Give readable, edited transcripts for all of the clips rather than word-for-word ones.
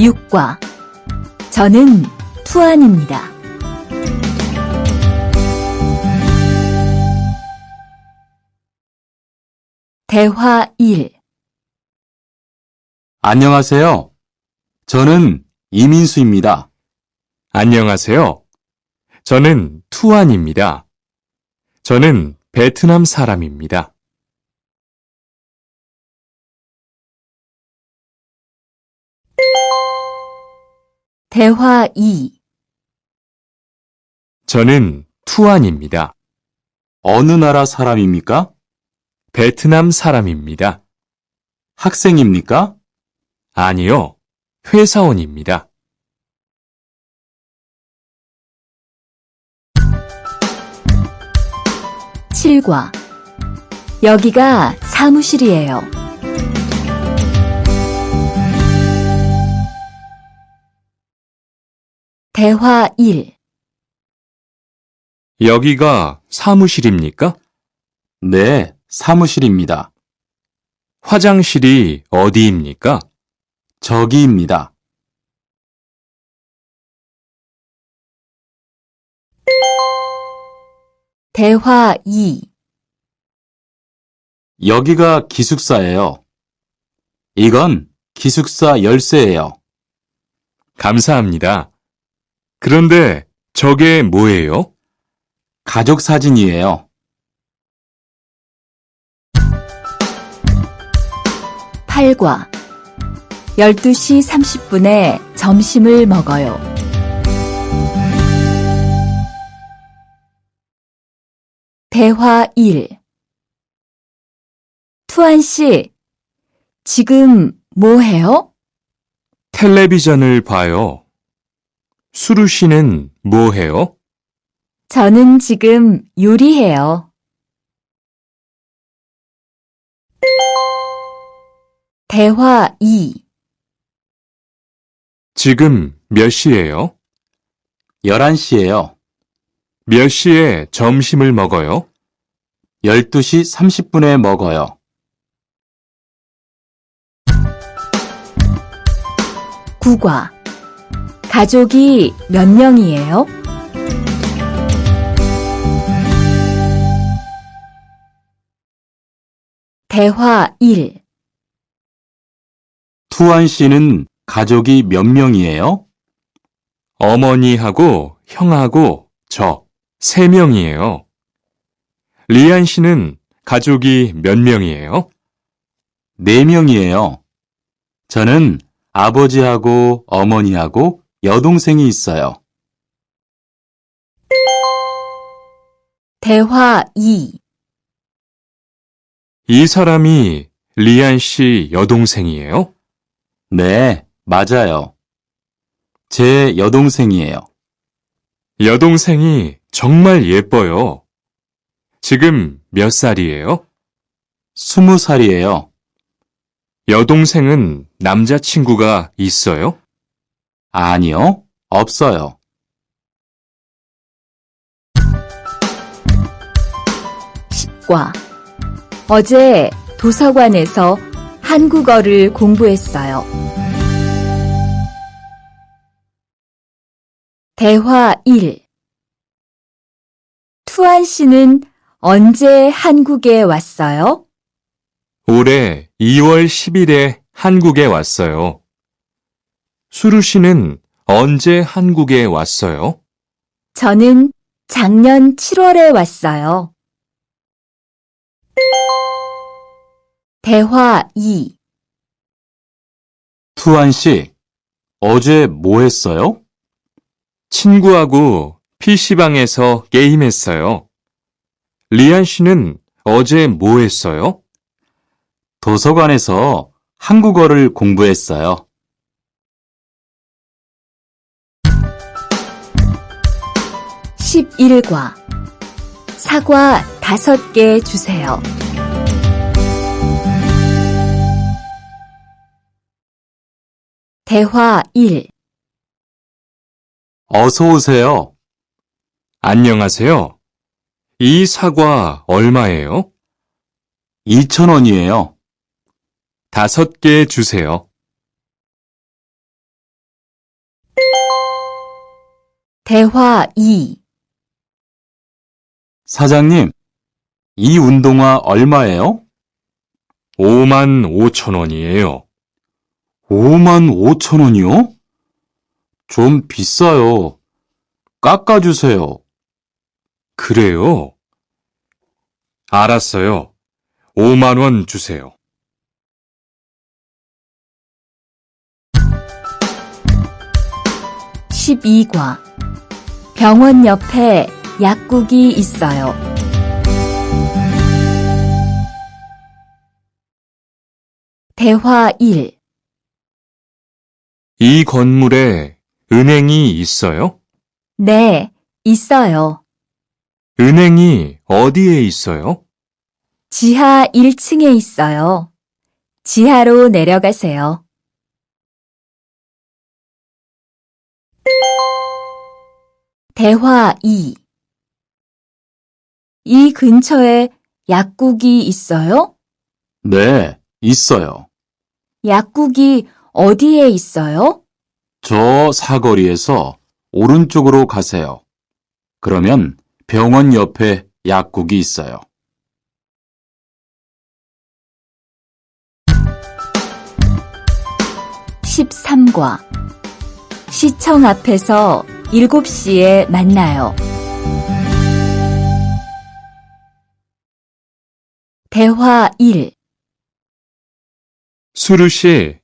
6과 저는 투안입니다. 대화 1. 안녕하세요. 저는 이민수입니다. 안녕하세요. 저는 투안입니다. 저는 베트남 사람입니다. 대화 2. 저는 투안입니다. 어느 나라 사람입니까? 베트남 사람입니다. 학생입니까? 아니요, 회사원입니다. 7과 여기가 사무실이에요. 대화 1. 여기가 사무실입니까? 네, 사무실입니다. 화장실이 어디입니까? 저기입니다. 대화 2. 여기가 기숙사예요. 이건 기숙사 열쇠예요. 감사합니다. 그런데 저게 뭐예요? 가족 사진이에요. 8과 12시 30분에 점심을 먹어요. 대화 1. 투안 씨, 지금 뭐 해요? 텔레비전을 봐요. 수루 씨는 뭐 해요? 저는 지금 요리해요. 대화 2. 지금 몇 시예요? 11시예요. 몇 시에 점심을 먹어요? 12시 30분에 먹어요. 9과 가족이 몇 명이에요? 대화 1. 투안 씨는 가족이 몇 명이에요? 어머니하고 형하고 저 3명이에요. 리안 씨는 가족이 몇 명이에요? 4명이에요. 저는 아버지하고 어머니하고 여동생이 있어요. 대화 2. 이 사람이 리안 씨 여동생이에요? 네, 맞아요. 제 여동생이에요. 여동생이 정말 예뻐요. 지금 몇 살이에요? 20살이에요. 여동생은 남자친구가 있어요? 아니요, 없어요. 10과 어제 도서관에서 한국어를 공부했어요. 대화 1. 투안 씨는 언제 한국에 왔어요? 올해 2월 10일에 한국에 왔어요. 수루 씨는 언제 한국에 왔어요? 저는 작년 7월에 왔어요. 대화 2. 투안 씨, 어제 뭐 했어요? 친구하고 PC방에서 게임했어요. 리안 씨는 어제 뭐 했어요? 도서관에서 한국어를 공부했어요. 11과 사과 5개 주세요. 대화 1. 어서 오세요. 안녕하세요. 이 사과 얼마예요? 2,000원이에요. 5개 주세요. 대화 2. 사장님, 이 운동화 얼마예요? 5만 5천 원이에요. 5만 5천 원이요? 좀 비싸요. 깎아주세요. 그래요? 알았어요. 5만 원 주세요. 12과 병원 옆에 약국이 있어요. 대화 1. 이 건물에 은행이 있어요? 네, 있어요. 은행이 어디에 있어요? 지하 1층에 있어요. 지하로 내려가세요. 대화 2. 이 근처에 약국이 있어요? 네, 있어요. 약국이 어디에 있어요? 저 사거리에서 오른쪽으로 가세요. 그러면 병원 옆에 약국이 있어요. 13과 시청 앞에서 7시에 만나요. 대화 1. 수루 씨,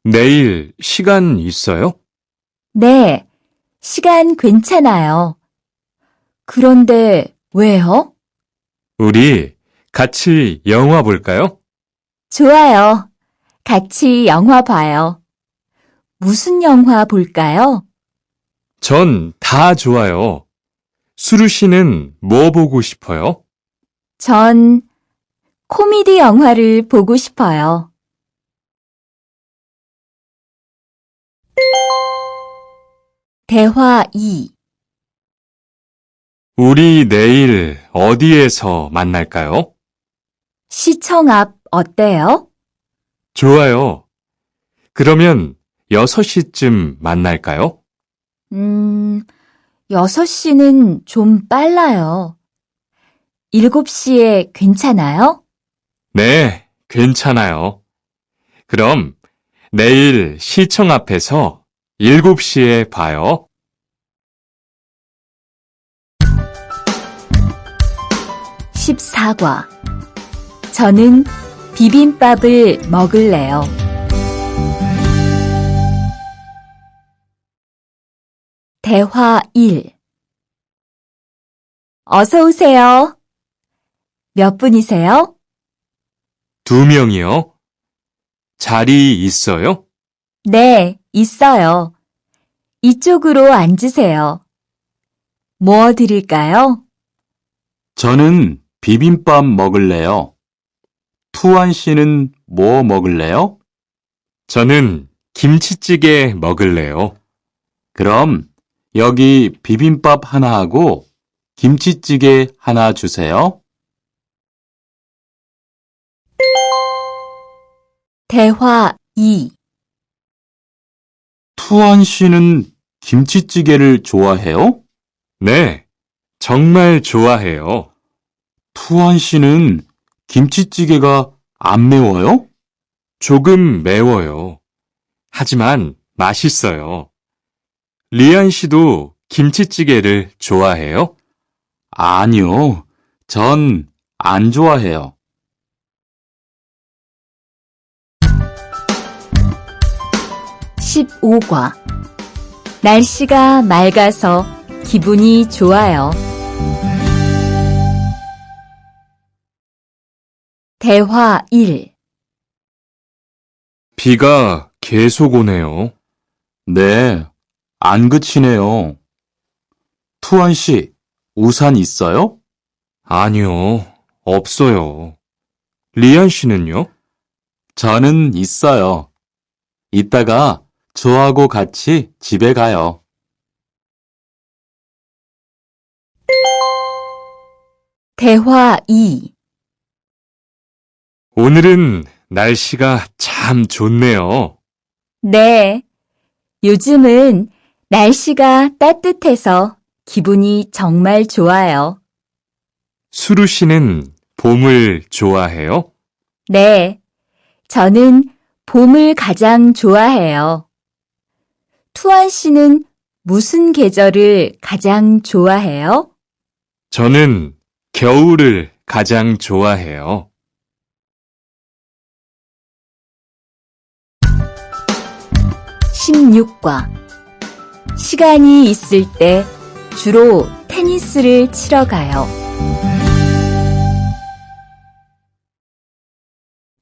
내일 시간 있어요? 네, 시간 괜찮아요. 그런데 왜요? 우리 같이 영화 볼까요? 좋아요. 같이 영화 봐요. 무슨 영화 볼까요? 전 다 좋아요. 수루 씨는 뭐 보고 싶어요? 전 코미디 영화를 보고 싶어요. 대화 2. 우리 내일 어디에서 만날까요? 시청 앞 어때요? 좋아요. 그러면 6시쯤 만날까요? 6시는 좀 빨라요. 7시에 괜찮아요? 네, 괜찮아요. 그럼 내일 시청 앞에서 7시에 봐요. 14과 저는 비빔밥을 먹을래요. 대화 1. 어서 오세요. 몇 분이세요? 2명이요. 자리 있어요? 네, 있어요. 이쪽으로 앉으세요. 뭐 드릴까요? 저는 비빔밥 먹을래요. 투안 씨는 뭐 먹을래요? 저는 김치찌개 먹을래요. 그럼 여기 비빔밥 하나 하고 김치찌개 하나 주세요. 대화 2. 투안 씨는 김치찌개를 좋아해요? 네, 정말 좋아해요. 투안 씨는 김치찌개가 안 매워요? 조금 매워요. 하지만 맛있어요. 리안 씨도 김치찌개를 좋아해요? 아니요. 전 안 좋아해요. 15과 날씨가 맑아서 기분이 좋아요. 대화 1. 비가 계속 오네요. 네, 안 그치네요. 투안 씨, 우산 있어요? 아니요, 없어요. 리안 씨는요? 저는 있어요. 이따가 저하고 같이 집에 가요. 대화 2. 오늘은 날씨가 참 좋네요. 네, 요즘은 날씨가 따뜻해서 기분이 정말 좋아요. 수루 씨는 봄을 좋아해요? 네, 저는 봄을 가장 좋아해요. 투안 씨는 무슨 계절을 가장 좋아해요? 저는 겨울을 가장 좋아해요. 16과 시간이 있을 때 주로 테니스를 치러 가요.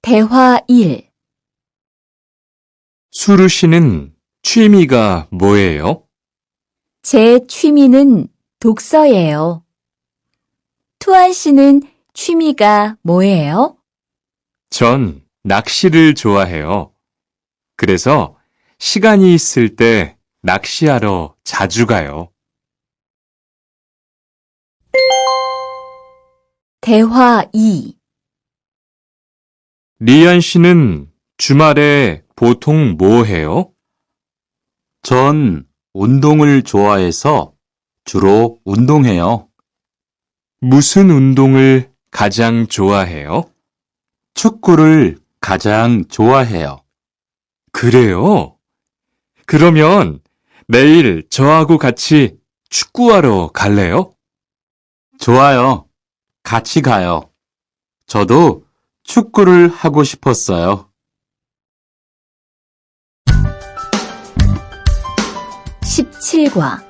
대화 1. 수루 씨는 취미가 뭐예요? 제 취미는 독서예요. 투안 씨는 취미가 뭐예요? 전 낚시를 좋아해요. 그래서 시간이 있을 때 낚시하러 자주 가요. 대화 2. 리안 씨는 주말에 보통 뭐 해요? 전 운동을 좋아해서 주로 운동해요. 무슨 운동을 가장 좋아해요? 축구를 가장 좋아해요. 그래요? 그러면 내일 저하고 같이 축구하러 갈래요? 좋아요. 같이 가요. 저도 축구를 하고 싶었어요. 17과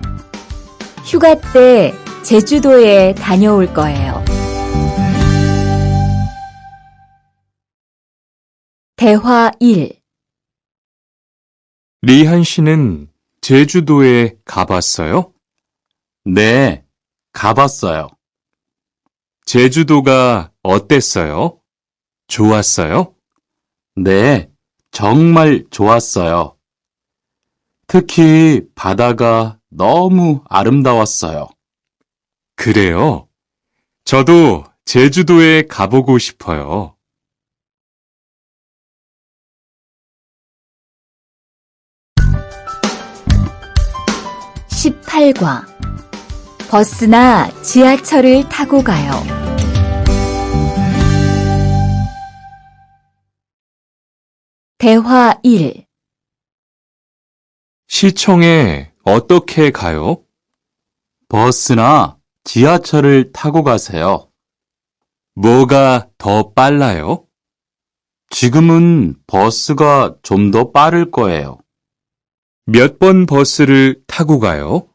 휴가 때 제주도에 다녀올 거예요. 대화 1. 리한 씨는 제주도에 가봤어요? 네, 가봤어요. 제주도가 어땠어요? 좋았어요? 네, 정말 좋았어요. 특히 바다가 너무 아름다웠어요. 그래요? 저도 제주도에 가보고 싶어요. 18과 버스나 지하철을 타고 가요. 대화 1. 시청에 어떻게 가요? 버스나 지하철을 타고 가세요. 뭐가 더 빨라요? 지금은 버스가 좀 더 빠를 거예요. 몇 번 버스를 타고 가요?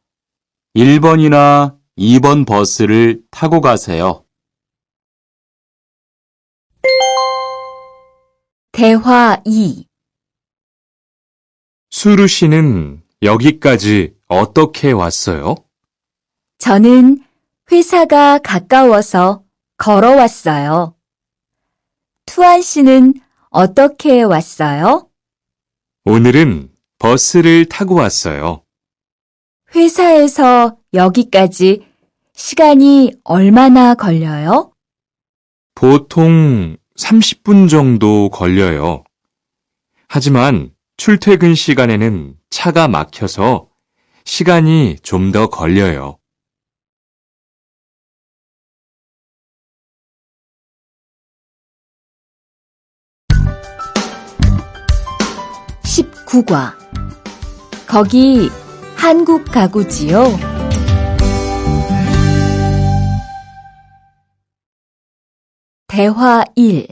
1번이나 2번 버스를 타고 가세요. 대화 2. 수루 씨는 여기까지 어떻게 왔어요? 저는 회사가 가까워서 걸어왔어요. 투안 씨는 어떻게 왔어요? 오늘은 버스를 타고 왔어요. 회사에서 여기까지 시간이 얼마나 걸려요? 보통 30분 정도 걸려요. 하지만 출퇴근 시간에는 차가 막혀서 시간이 좀 더 걸려요. 19과 거기 한국 가구지요? 대화 1.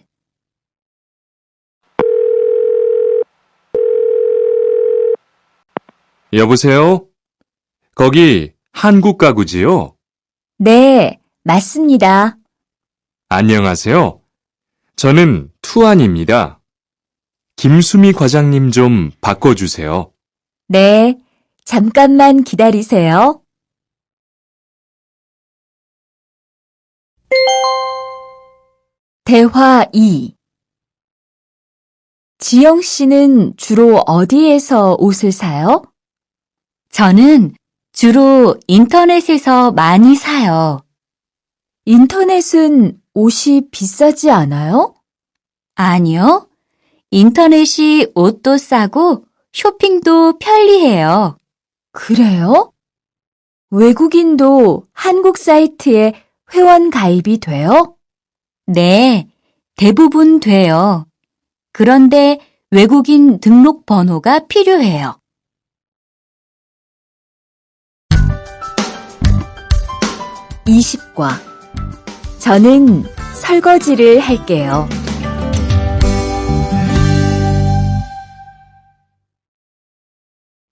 여보세요? 거기 한국 가구지요? 네, 맞습니다. 안녕하세요. 저는 투안입니다. 김수미 과장님 좀 바꿔주세요. 네, 잠깐만 기다리세요. 대화 2. 지영 씨는 주로 어디에서 옷을 사요? 저는 주로 인터넷에서 많이 사요. 인터넷은 옷이 비싸지 않아요? 아니요. 인터넷이 옷도 싸고 쇼핑도 편리해요. 그래요? 외국인도 한국 사이트에 회원 가입이 돼요? 네, 대부분 돼요. 그런데 외국인 등록 번호가 필요해요. 20과 저는 설거지를 할게요.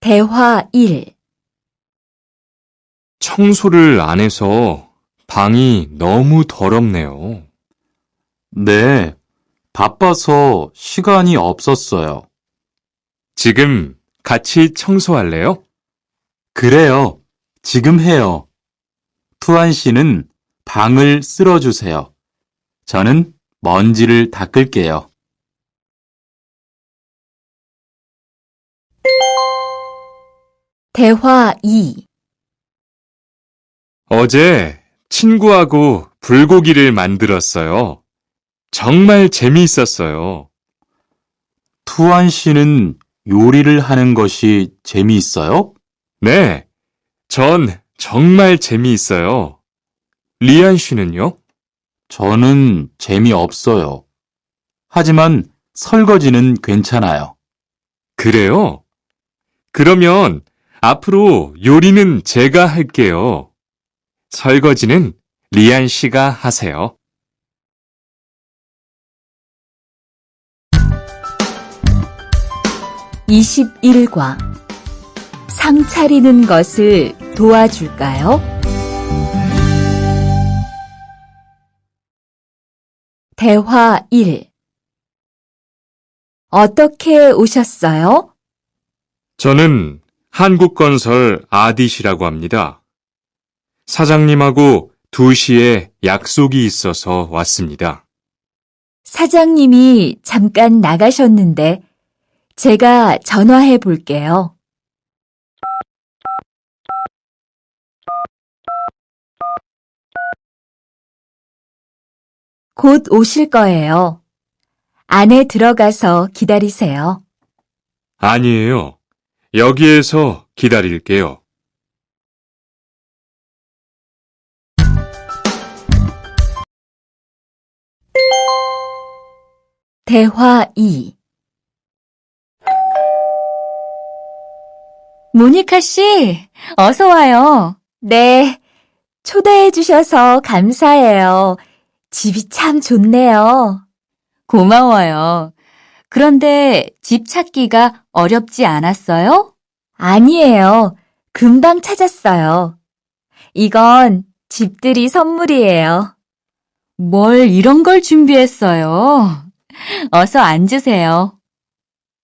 대화 1. 청소를 안 해서 방이 너무 더럽네요. 네, 바빠서 시간이 없었어요. 지금 같이 청소할래요? 그래요. 지금 해요. 투안 씨는 방을 쓸어주세요. 저는 먼지를 닦을게요. 대화 2. 어제 친구하고 불고기를 만들었어요. 정말 재미있었어요. 투안 씨는 요리를 하는 것이 재미있어요? 네, 전 정말 재미있어요. 리안 씨는요? 저는 재미없어요. 하지만 설거지는 괜찮아요. 그래요? 그러면 앞으로 요리는 제가 할게요. 설거지는 리안 씨가 하세요. 21과 상 차리는 것을 도와줄까요? 대화 1. 어떻게 오셨어요? 저는 한국건설 아디시라고 합니다. 사장님하고 2시에 약속이 있어서 왔습니다. 사장님이 잠깐 나가셨는데 제가 전화해 볼게요. 곧 오실 거예요. 안에 들어가서 기다리세요. 아니에요. 여기에서 기다릴게요. 대화 2. 모니카 씨, 어서 와요. 네, 초대해 주셔서 감사해요. 집이 참 좋네요. 고마워요. 그런데 집 찾기가 어렵지 않았어요? 아니에요. 금방 찾았어요. 이건 집들이 선물이에요. 뭘 이런 걸 준비했어요? 어서 앉으세요.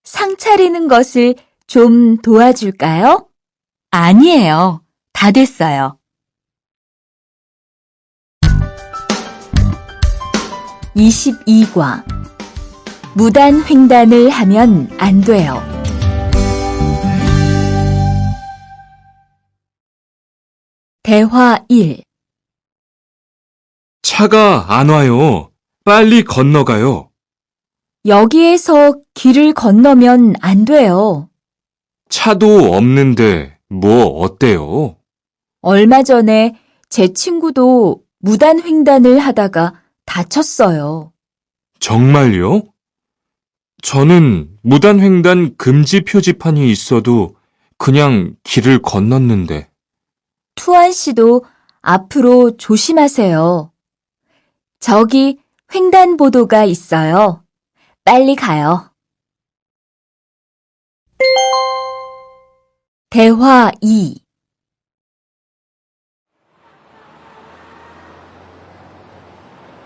상 차리는 것을 좀 도와줄까요? 아니에요. 다 됐어요. 22과 무단 횡단을 하면 안 돼요. 대화 1. 차가 안 와요. 빨리 건너가요. 여기에서 길을 건너면 안 돼요. 차도 없는데 뭐 어때요? 얼마 전에 제 친구도 무단 횡단을 하다가 다쳤어요. 정말요? 저는 무단횡단 금지 표지판이 있어도 그냥 길을 건넜는데. 투안 씨도 앞으로 조심하세요. 저기 횡단보도가 있어요. 빨리 가요. 대화 2.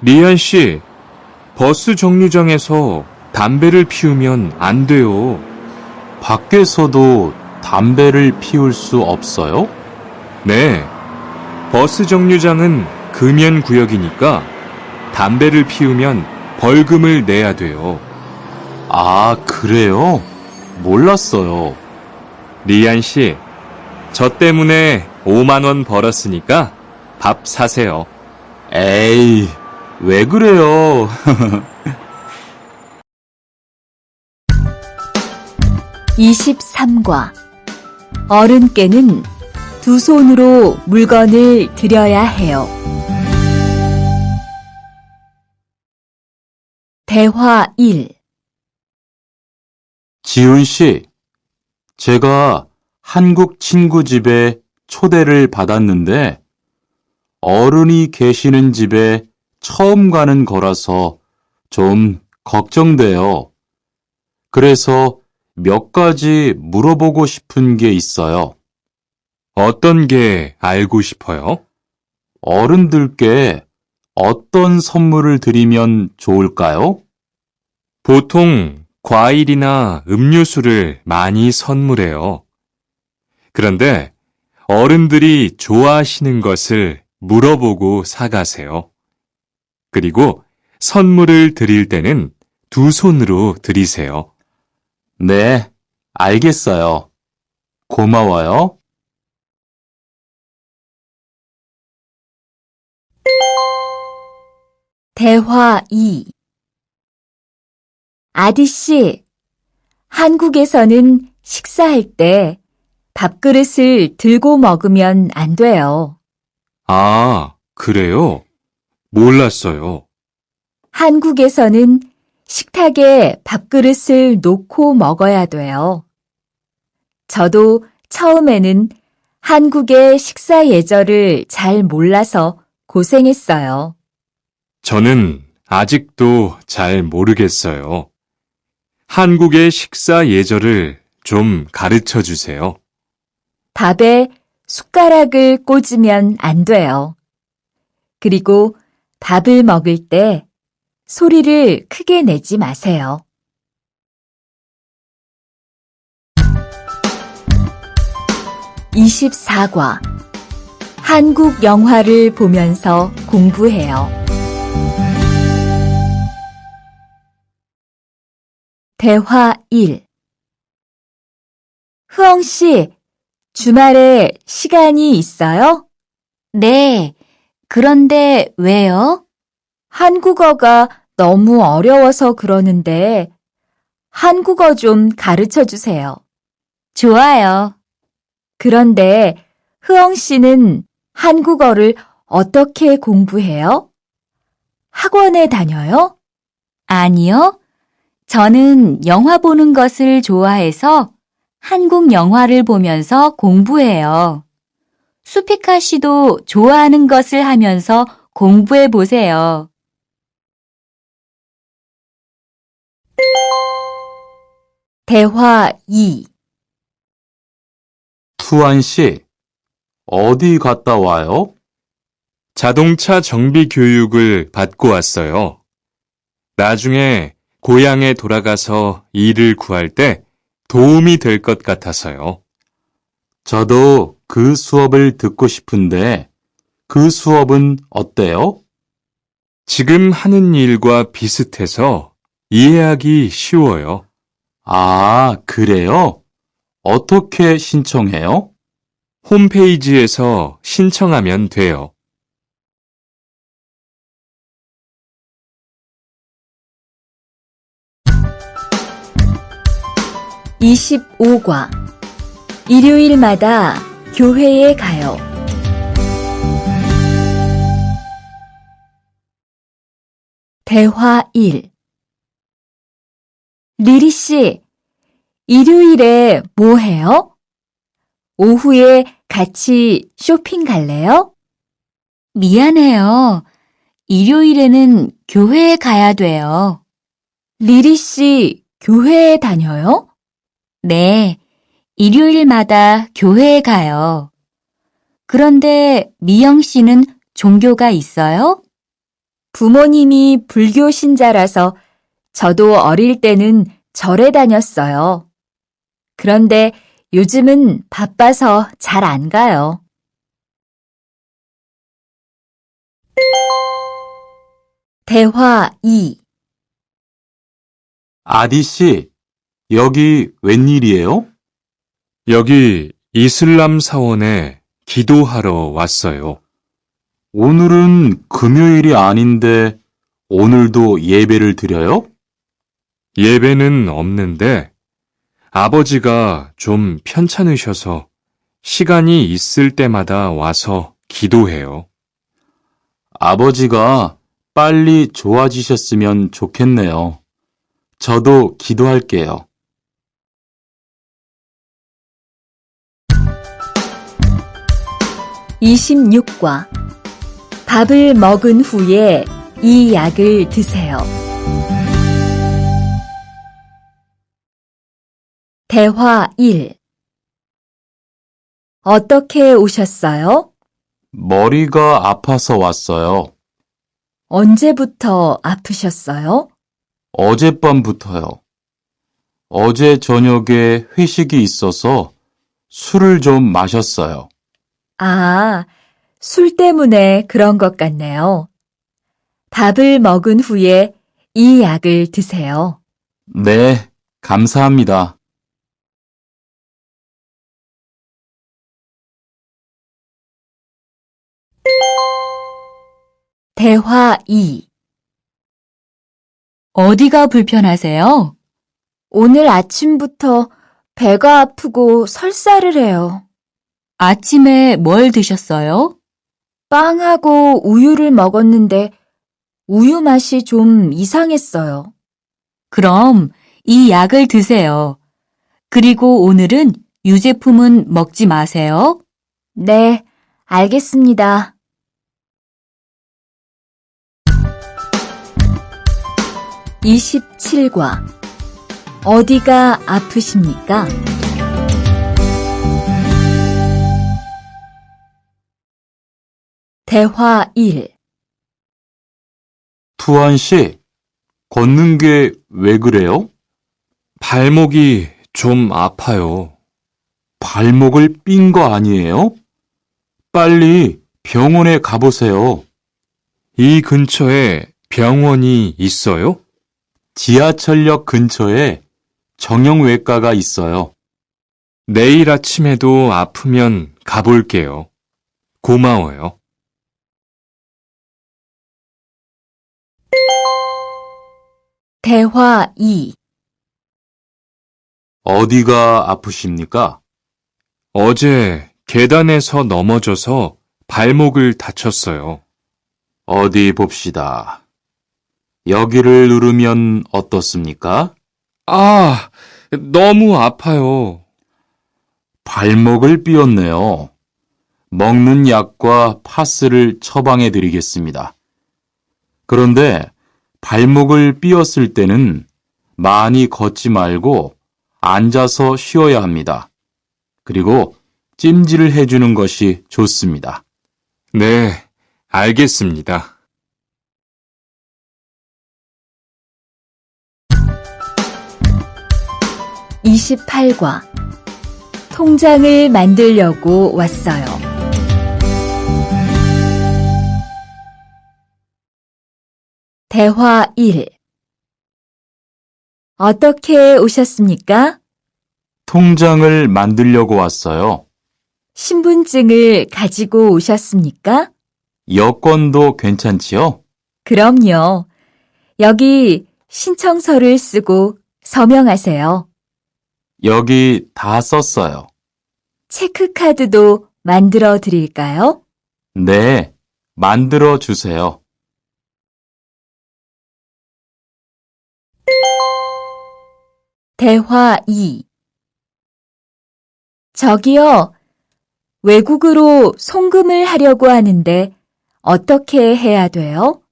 리안 씨, 버스 정류장에서 담배를 피우면 안 돼요. 밖에서도 담배를 피울 수 없어요? 네, 버스 정류장은 금연 구역이니까 담배를 피우면 벌금을 내야 돼요. 아, 그래요? 몰랐어요. 리안 씨, 저 때문에 5만 원 벌었으니까 밥 사세요. 에이, 왜 그래요? 23과 어른께는 두 손으로 물건을 드려야 해요. 대화 1. 지훈 씨, 제가 한국 친구 집에 초대를 받았는데 어른이 계시는 집에 처음 가는 거라서 좀 걱정돼요. 그래서 몇 가지 물어보고 싶은 게 있어요. 어떤 게 알고 싶어요? 어른들께 어떤 선물을 드리면 좋을까요? 보통 과일이나 음료수를 많이 선물해요. 그런데 어른들이 좋아하시는 것을 물어보고 사가세요. 그리고 선물을 드릴 때는 두 손으로 드리세요. 네, 알겠어요. 고마워요. 대화 2. 아디씨, 한국에서는 식사할 때 밥그릇을 들고 먹으면 안 돼요. 아, 그래요? 몰랐어요. 한국에서는 식탁에 밥그릇을 놓고 먹어야 돼요. 저도 처음에는 한국의 식사 예절을 잘 몰라서 고생했어요. 저는 아직도 잘 모르겠어요. 한국의 식사 예절을 좀 가르쳐 주세요. 밥에 숟가락을 꽂으면 안 돼요. 그리고 밥을 먹을 때 소리를 크게 내지 마세요. (24과) 한국 영화를 보면서 공부해요. 대화 1. 흐엉 씨, 주말에 시간이 있어요? 네. 그런데 왜요? 한국어가 너무 어려워서 그러는데 한국어 좀 가르쳐 주세요. 좋아요. 그런데 흐엉 씨는 한국어를 어떻게 공부해요? 학원에 다녀요? 아니요. 저는 영화 보는 것을 좋아해서 한국 영화를 보면서 공부해요. 수피카 씨도 좋아하는 것을 하면서 공부해 보세요. 대화 2. 투안 씨, 어디 갔다 와요? 자동차 정비 교육을 받고 왔어요. 나중에 고향에 돌아가서 일을 구할 때 도움이 될 것 같아서요. 저도 그 수업을 듣고 싶은데 그 수업은 어때요? 지금 하는 일과 비슷해서 이해하기 쉬워요. 아, 그래요? 어떻게 신청해요? 홈페이지에서 신청하면 돼요. 25과 일요일마다 교회에 가요. 대화 1. 리리 씨, 일요일에 뭐 해요? 오후에 같이 쇼핑 갈래요? 미안해요. 일요일에는 교회에 가야 돼요. 리리 씨, 교회에 다녀요? 네, 일요일마다 교회에 가요. 그런데 미영 씨는 종교가 있어요? 부모님이 불교 신자라서 저도 어릴 때는 절에 다녔어요. 그런데 요즘은 바빠서 잘 안 가요. 대화 2. 아디 씨, 여기 웬일이에요? 여기 이슬람 사원에 기도하러 왔어요. 오늘은 금요일이 아닌데 오늘도 예배를 드려요? 예배는 없는데 아버지가 좀 편찮으셔서 시간이 있을 때마다 와서 기도해요. 아버지가 빨리 좋아지셨으면 좋겠네요. 저도 기도할게요. 26과 밥을 먹은 후에 이 약을 드세요. 대화 1. 어떻게 오셨어요? 머리가 아파서 왔어요. 언제부터 아프셨어요? 어젯밤부터요. 어제 저녁에 회식이 있어서 술을 좀 마셨어요. 아, 술 때문에 그런 것 같네요. 밥을 먹은 후에 이 약을 드세요. 네, 감사합니다. 대화 2. 어디가 불편하세요? 오늘 아침부터 배가 아프고 설사를 해요. 아침에 뭘 드셨어요? 빵하고 우유를 먹었는데 우유 맛이 좀 이상했어요. 그럼 이 약을 드세요. 그리고 오늘은 유제품은 먹지 마세요. 네, 알겠습니다. 27과 어디가 아프십니까? 대화 1. 투안 씨, 걷는 게 왜 그래요? 발목이 좀 아파요. 발목을 삔 거 아니에요? 빨리 병원에 가보세요. 이 근처에 병원이 있어요? 지하철역 근처에 정형외과가 있어요. 내일 아침에도 아프면 가볼게요. 고마워요. 대화 2. 어디가 아프십니까? 어제 계단에서 넘어져서 발목을 다쳤어요. 어디 봅시다. 여기를 누르면 어떻습니까? 아, 너무 아파요. 발목을 삐었네요. 먹는 약과 파스를 처방해 드리겠습니다. 그런데 발목을 삐었을 때는 많이 걷지 말고 앉아서 쉬어야 합니다. 그리고 찜질을 해주는 것이 좋습니다. 네, 알겠습니다. 28과 통장을 만들려고 왔어요. 대화 1. 어떻게 오셨습니까? 통장을 만들려고 왔어요. 신분증을 가지고 오셨습니까? 여권도 괜찮지요? 그럼요. 여기 신청서를 쓰고 서명하세요. 여기 다 썼어요. 체크카드도 만들어 드릴까요? 네, 만들어 주세요. 대화 2. 저기요, 외국으로 송금을 하려고 하는데 어떻게 해야 돼요?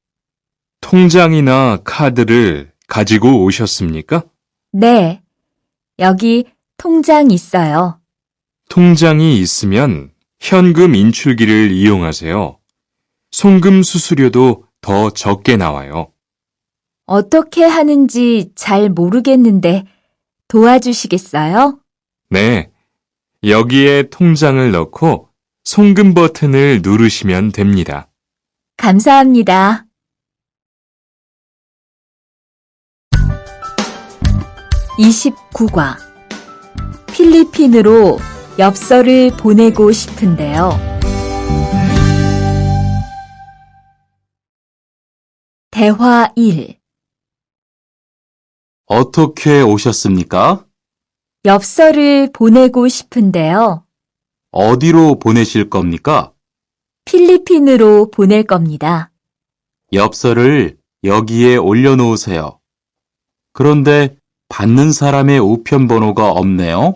통장이나 카드를 가지고 오셨습니까? 네, 여기 통장 있어요. 통장이 있으면 현금 인출기를 이용하세요. 송금 수수료도 더 적게 나와요. 어떻게 하는지 잘 모르겠는데 도와주시겠어요? 네, 여기에 통장을 넣고 송금 버튼을 누르시면 됩니다. 감사합니다. 29과 필리핀으로 엽서를 보내고 싶은데요. 대화 1. 어떻게 오셨습니까? 엽서를 보내고 싶은데요. 어디로 보내실 겁니까? 필리핀으로 보낼 겁니다. 엽서를 여기에 올려놓으세요. 그런데 받는 사람의 우편 번호가 없네요.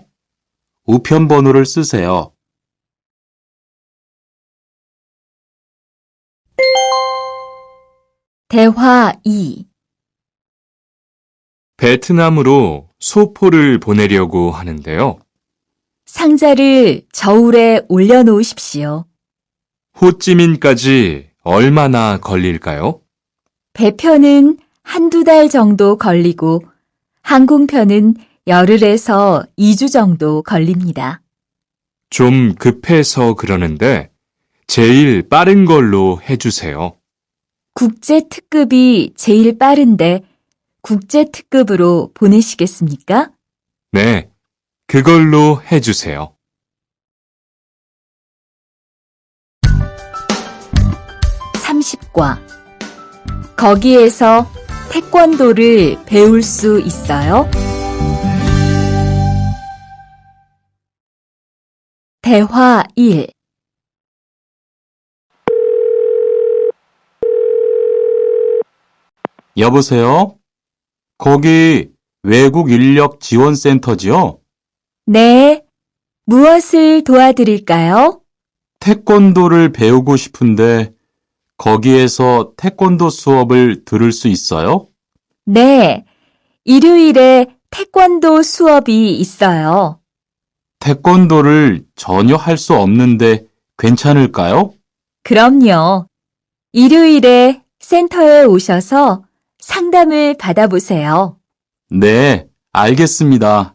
우편 번호를 쓰세요. 대화 2. 베트남으로 소포를 보내려고 하는데요. 상자를 저울에 올려놓으십시오. 호찌민까지 얼마나 걸릴까요? 배편은 한두 달 정도 걸리고 항공편은 열흘에서 2주 정도 걸립니다. 좀 급해서 그러는데 제일 빠른 걸로 해주세요. 국제 특급이 제일 빠른데 국제 특급으로 보내시겠습니까? 네, 그걸로 해주세요. 30과. 거기에서 태권도를 배울 수 있어요? 대화 1. 여보세요? 거기 외국 인력 지원센터지요? 네. 무엇을 도와드릴까요? 태권도를 배우고 싶은데 거기에서 태권도 수업을 들을 수 있어요? 네. 일요일에 태권도 수업이 있어요. 태권도를 전혀 할 수 없는데 괜찮을까요? 그럼요. 일요일에 센터에 오셔서 상담을 받아보세요. 네, 알겠습니다.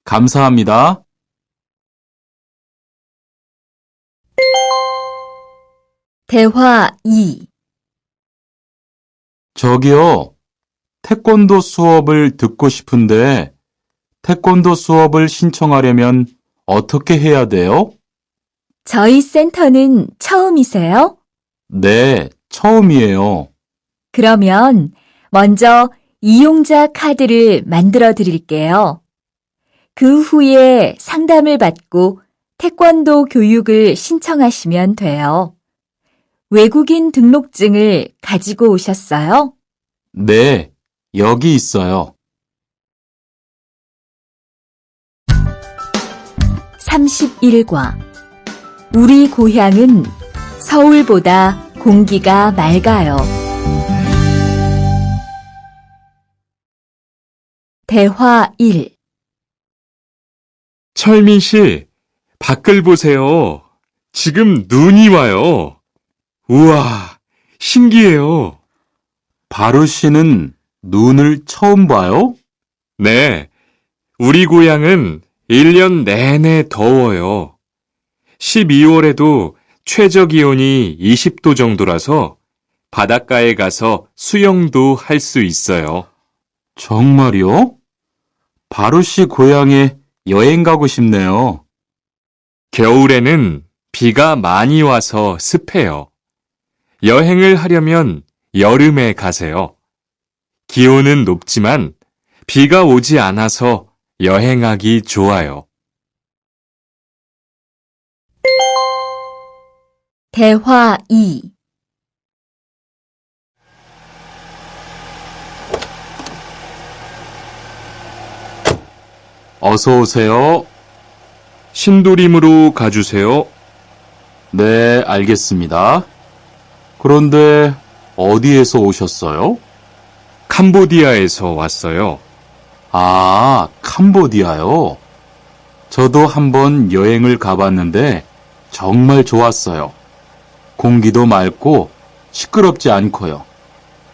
감사합니다. 대화 2. 저기요, 태권도 수업을 듣고 싶은데 태권도 수업을 신청하려면 어떻게 해야 돼요? 저희 센터는 처음이세요? 네, 처음이에요. 그러면 먼저 이용자 카드를 만들어 드릴게요. 그 후에 상담을 받고 태권도 교육을 신청하시면 돼요. 외국인 등록증을 가지고 오셨어요? 네, 여기 있어요. 31과. 우리 고향은 서울보다 공기가 맑아요. 대화 1. 철민 씨, 밖을 보세요. 지금 눈이 와요. 우와, 신기해요. 바루 씨는 눈을 처음 봐요? 네, 우리 고향은 1년 내내 더워요. 12월에도 최저 기온이 20도 정도라서 바닷가에 가서 수영도 할 수 있어요. 정말요? 바루 씨 고향에 여행 가고 싶네요. 겨울에는 비가 많이 와서 습해요. 여행을 하려면 여름에 가세요. 기온은 높지만 비가 오지 않아서 여행하기 좋아요. 대화 2. 어서 오세요. 신도림으로 가주세요. 네, 알겠습니다. 그런데 어디에서 오셨어요? 캄보디아에서 왔어요. 아, 캄보디아요. 저도 한번 여행을 가봤는데 정말 좋았어요. 공기도 맑고 시끄럽지 않고요.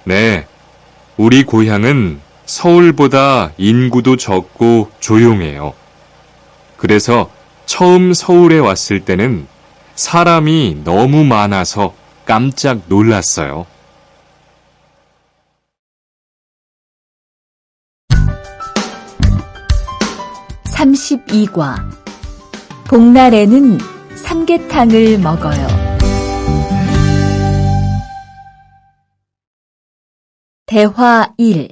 네, 우리 고향은 서울보다 인구도 적고 조용해요. 그래서 처음 서울에 왔을 때는 사람이 너무 많아서 깜짝 놀랐어요. 32과. 복날에는 삼계탕을 먹어요. 대화 1.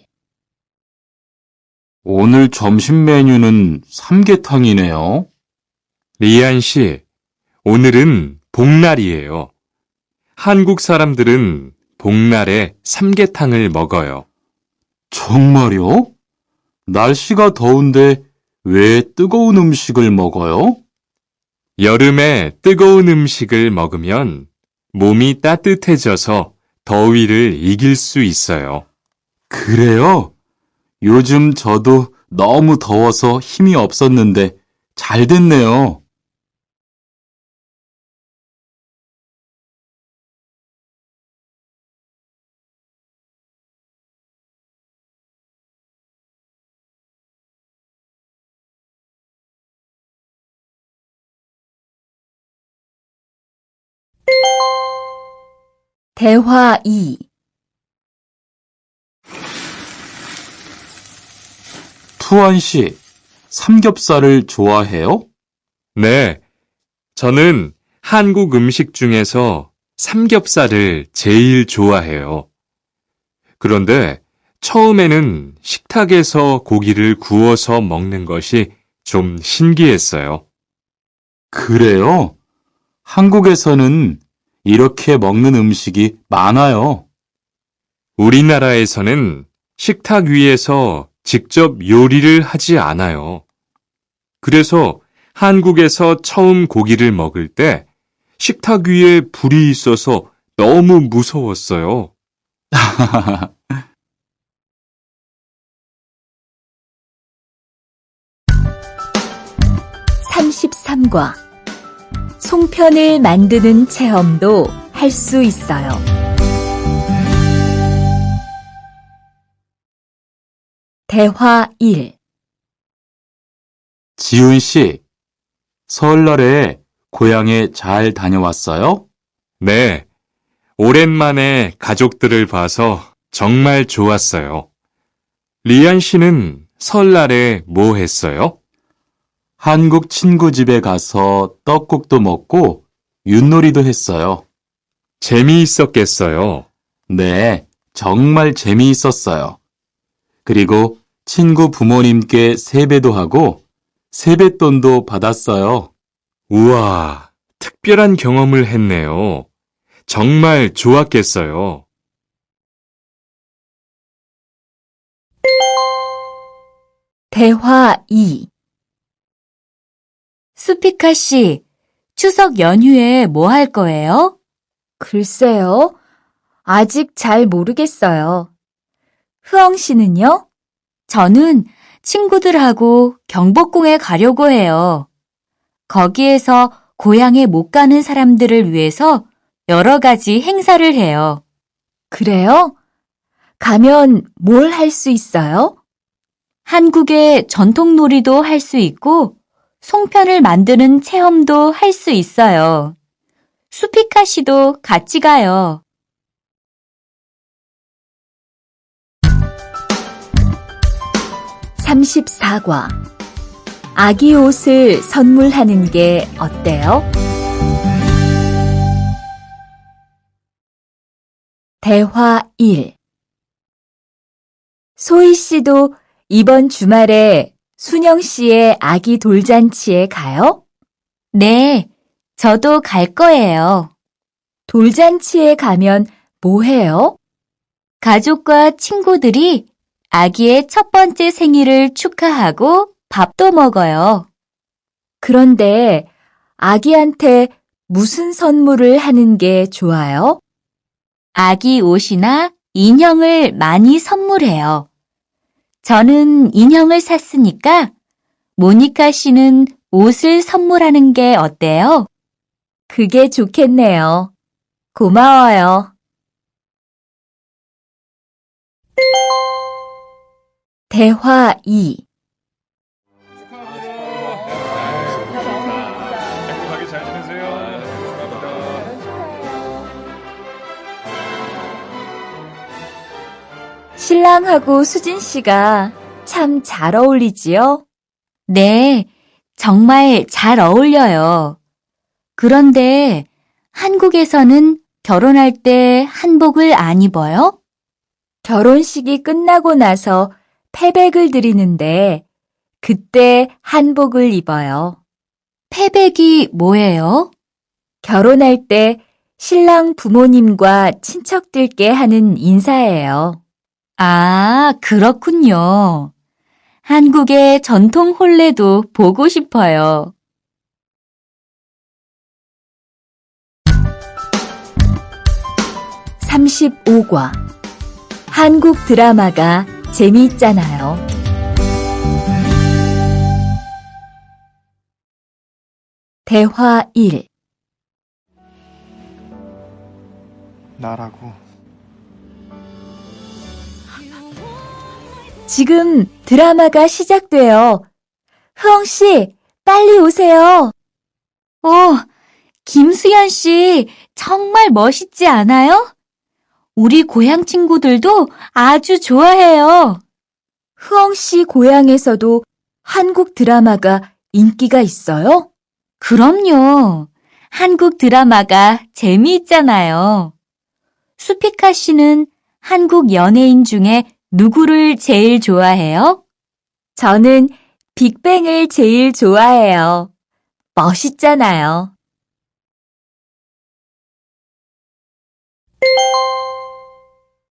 오늘 점심 메뉴는 삼계탕이네요. 리안 씨, 오늘은 복날이에요. 한국 사람들은 복날에 삼계탕을 먹어요. 정말요? 날씨가 더운데 왜 뜨거운 음식을 먹어요? 여름에 뜨거운 음식을 먹으면 몸이 따뜻해져서 더위를 이길 수 있어요. 그래요? 요즘 저도 너무 더워서 힘이 없었는데 잘 됐네요. 대화 2. 투안 씨, 삼겹살을 좋아해요? 네, 저는 한국 음식 중에서 삼겹살을 제일 좋아해요. 그런데 처음에는 식탁에서 고기를 구워서 먹는 것이 좀 신기했어요. 그래요? 한국에서는 이렇게 먹는 음식이 많아요. 우리나라에서는 식탁 위에서 직접 요리를 하지 않아요. 그래서 한국에서 처음 고기를 먹을 때 식탁 위에 불이 있어서 너무 무서웠어요. 33과 송편을 만드는 체험도 할 수 있어요. 대화 1. 지훈 씨, 설날에 고향에 잘 다녀왔어요? 네, 오랜만에 가족들을 봐서 정말 좋았어요. 리안 씨는 설날에 뭐 했어요? 한국 친구 집에 가서 떡국도 먹고 윷놀이도 했어요. 재미있었겠어요. 네, 정말 재미있었어요. 그리고 친구 부모님께 세배도 하고 세뱃돈도 받았어요. 우와, 특별한 경험을 했네요. 정말 좋았겠어요. 대화 2. 수피카 씨, 추석 연휴에 뭐 할 거예요? 글쎄요. 아직 잘 모르겠어요. 흐엉 씨는요? 저는 친구들하고 경복궁에 가려고 해요. 거기에서 고향에 못 가는 사람들을 위해서 여러 가지 행사를 해요. 그래요? 가면 뭘 할 수 있어요? 한국의 전통놀이도 할 수 있고 송편을 만드는 체험도 할 수 있어요. 수피카 씨도 같이 가요. 34과 아기 옷을 선물하는 게 어때요? 대화 1. 소희 씨도 이번 주말에 순영 씨의 아기 돌잔치에 가요? 네, 저도 갈 거예요. 돌잔치에 가면 뭐 해요? 가족과 친구들이 아기의 첫 번째 생일을 축하하고 밥도 먹어요. 그런데 아기한테 무슨 선물을 하는 게 좋아요? 아기 옷이나 인형을 많이 선물해요. 저는 인형을 샀으니까 모니카 씨는 옷을 선물하는 게 어때요? 그게 좋겠네요. 고마워요. 대화 2. 행복하게 잘 지내세요. 신랑하고 수진 씨가 참 잘 어울리지요? 네, 정말 잘 어울려요. 그런데 한국에서는 결혼할 때 한복을 안 입어요? 결혼식이 끝나고 나서 패백을 드리는데 그때 한복을 입어요. 패백이 뭐예요? 결혼할 때 신랑 부모님과 친척들께 하는 인사예요. 아, 그렇군요. 한국의 전통 혼례도 보고 싶어요. 35과 한국 드라마가 재미있잖아요. 대화 1. 나라고. 지금 드라마가 시작돼요. 흐엉 씨, 빨리 오세요. 김수현 씨, 정말 멋있지 않아요? 우리 고향 친구들도 아주 좋아해요. 흐엉 씨 고향에서도 한국 드라마가 인기가 있어요? 그럼요. 한국 드라마가 재미있잖아요. 수피카 씨는 한국 연예인 중에 누구를 제일 좋아해요? 저는 빅뱅을 제일 좋아해요. 멋있잖아요.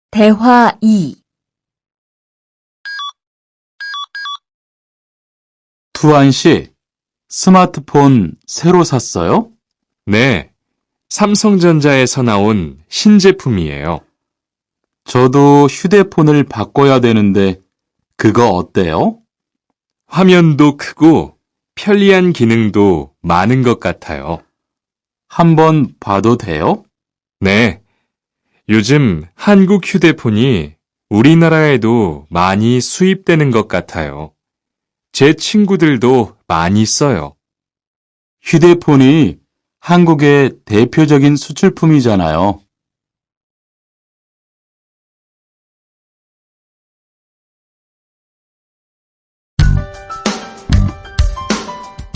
대화 2. 투안 씨, 스마트폰 새로 샀어요? 네, 삼성전자에서 나온 신제품이에요. 저도 휴대폰을 바꿔야 되는데 그거 어때요? 화면도 크고 편리한 기능도 많은 것 같아요. 한번 봐도 돼요? 네, 요즘 한국 휴대폰이 우리나라에도 많이 수입되는 것 같아요. 제 친구들도 많이 써요. 휴대폰이 한국의 대표적인 수출품이잖아요.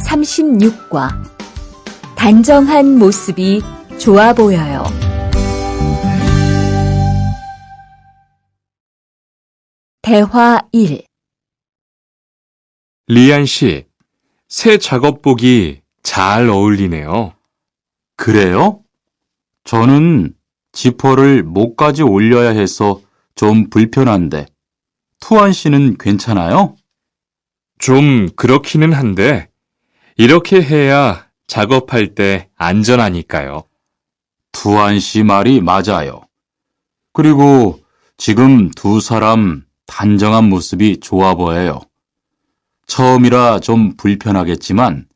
(36과) 단정한 모습이 좋아 보여요. 대화 1. 리안 씨, 새 작업복이 잘 어울리네요. 그래요? 저는 지퍼를 목까지 올려야 해서 좀 불편한데, 투안 씨는 괜찮아요? 좀 그렇기는 한데, 이렇게 해야 작업할 때 안전하니까요. 투안 씨 말이 맞아요. 그리고 지금 두 사람 단정한 모습이 좋아 보여요. 처음이라 좀 불편하겠지만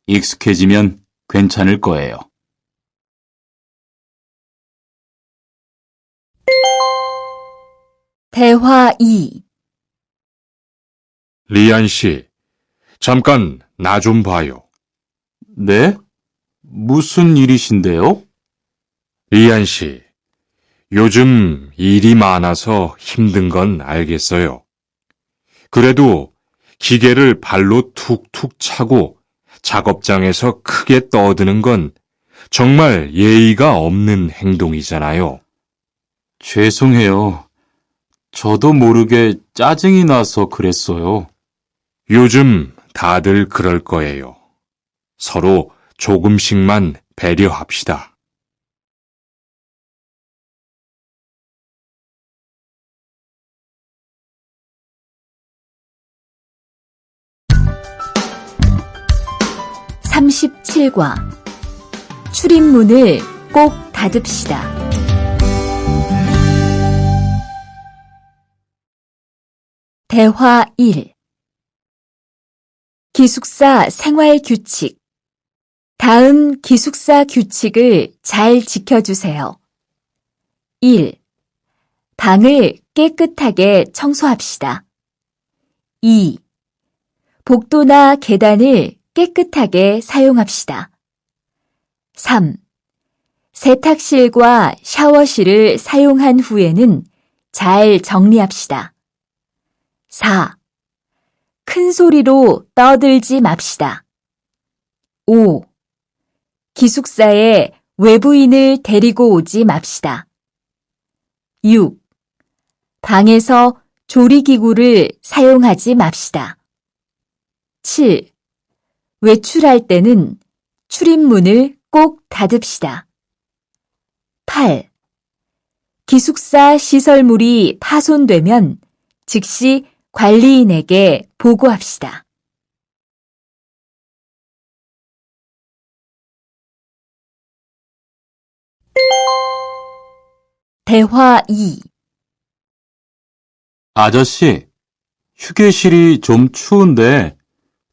익숙해지면 괜찮을 거예요. 대화 2. 리안 씨, 잠깐 나 좀 봐요. 네? 무슨 일이신데요? 리안 씨, 요즘 일이 많아서 힘든 건 알겠어요. 그래도 기계를 발로 툭툭 차고 작업장에서 크게 떠드는 건 정말 예의가 없는 행동이잖아요. 죄송해요. 저도 모르게 짜증이 나서 그랬어요. 요즘 다들 그럴 거예요. 서로 조금씩만 배려합시다. (37과) 출입문을 꼭 닫읍시다. 대화 1. 기숙사 생활 규칙. 다음 기숙사 규칙을 잘 지켜주세요. 1. 방을 깨끗하게 청소합시다. 2. 복도나 계단을 깨끗하게 사용합시다. 3. 세탁실과 샤워실을 사용한 후에는 잘 정리합시다. 4. 큰 소리로 떠들지 맙시다. 5. 기숙사에 외부인을 데리고 오지 맙시다. 6. 방에서 조리기구를 사용하지 맙시다. 7. 외출할 때는 출입문을 꼭 닫읍시다. 8. 기숙사 시설물이 파손되면 즉시 관리인에게 보고합시다. 대화 2. 아저씨, 휴게실이 좀 추운데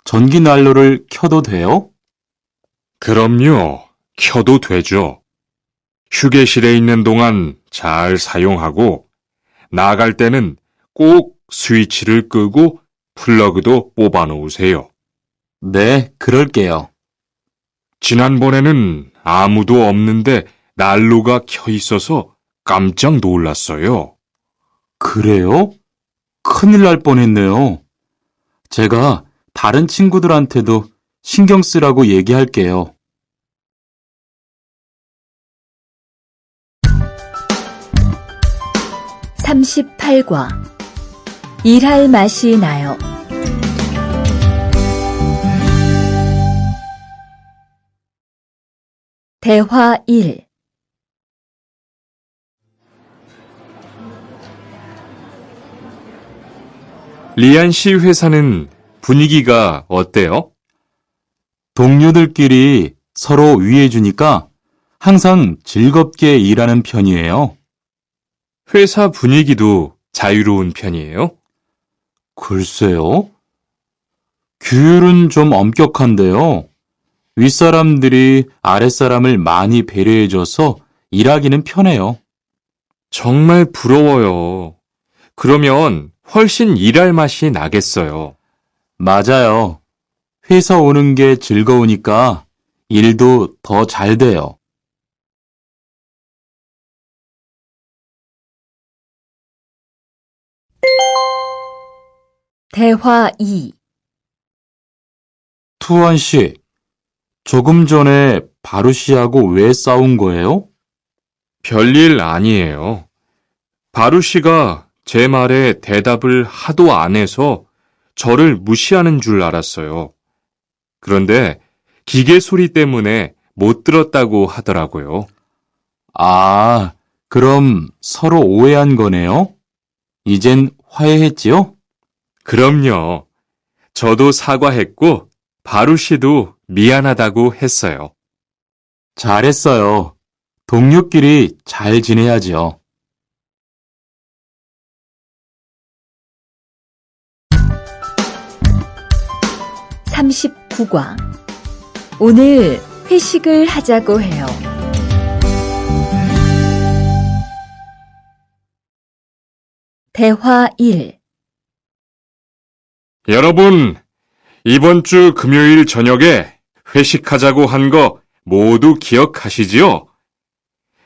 전기 난로를 켜도 돼요? 그럼요. 켜도 되죠. 휴게실에 있는 동안 잘 사용하고 나갈 때는 꼭 스위치를 끄고 플러그도 뽑아 놓으세요. 네, 그럴게요. 지난번에는 아무도 없는데 난로가 켜 있어서 깜짝 놀랐어요. 그래요? 큰일 날 뻔했네요. 제가 다른 친구들한테도 신경 쓰라고 얘기할게요. (38과) 일할 맛이 나요. 대화 1. 리안 씨 회사는 분위기가 어때요? 동료들끼리 서로 위해주니까 항상 즐겁게 일하는 편이에요. 회사 분위기도 자유로운 편이에요? 글쎄요. 규율은 좀 엄격한데요. 윗사람들이 아랫사람을 많이 배려해줘서 일하기는 편해요. 정말 부러워요. 그러면 훨씬 일할 맛이 나겠어요. 맞아요. 회사 오는 게 즐거우니까 일도 더 잘 돼요. 대화 2. 투원 씨, 조금 전에 바루 씨하고 왜 싸운 거예요? 별일 아니에요. 바루 씨가 제 말에 대답을 하도 안 해서 저를 무시하는 줄 알았어요. 그런데 기계 소리 때문에 못 들었다고 하더라고요. 아, 그럼 서로 오해한 거네요? 이젠 화해했지요? 그럼요. 저도 사과했고 바루 씨도 미안하다고 했어요. 잘했어요. 동료끼리 잘 지내야죠. (39과) 오늘 회식을 하자고 해요. 대화 1. 여러분, 이번 주 금요일 저녁에 회식하자고 한 거 모두 기억하시지요?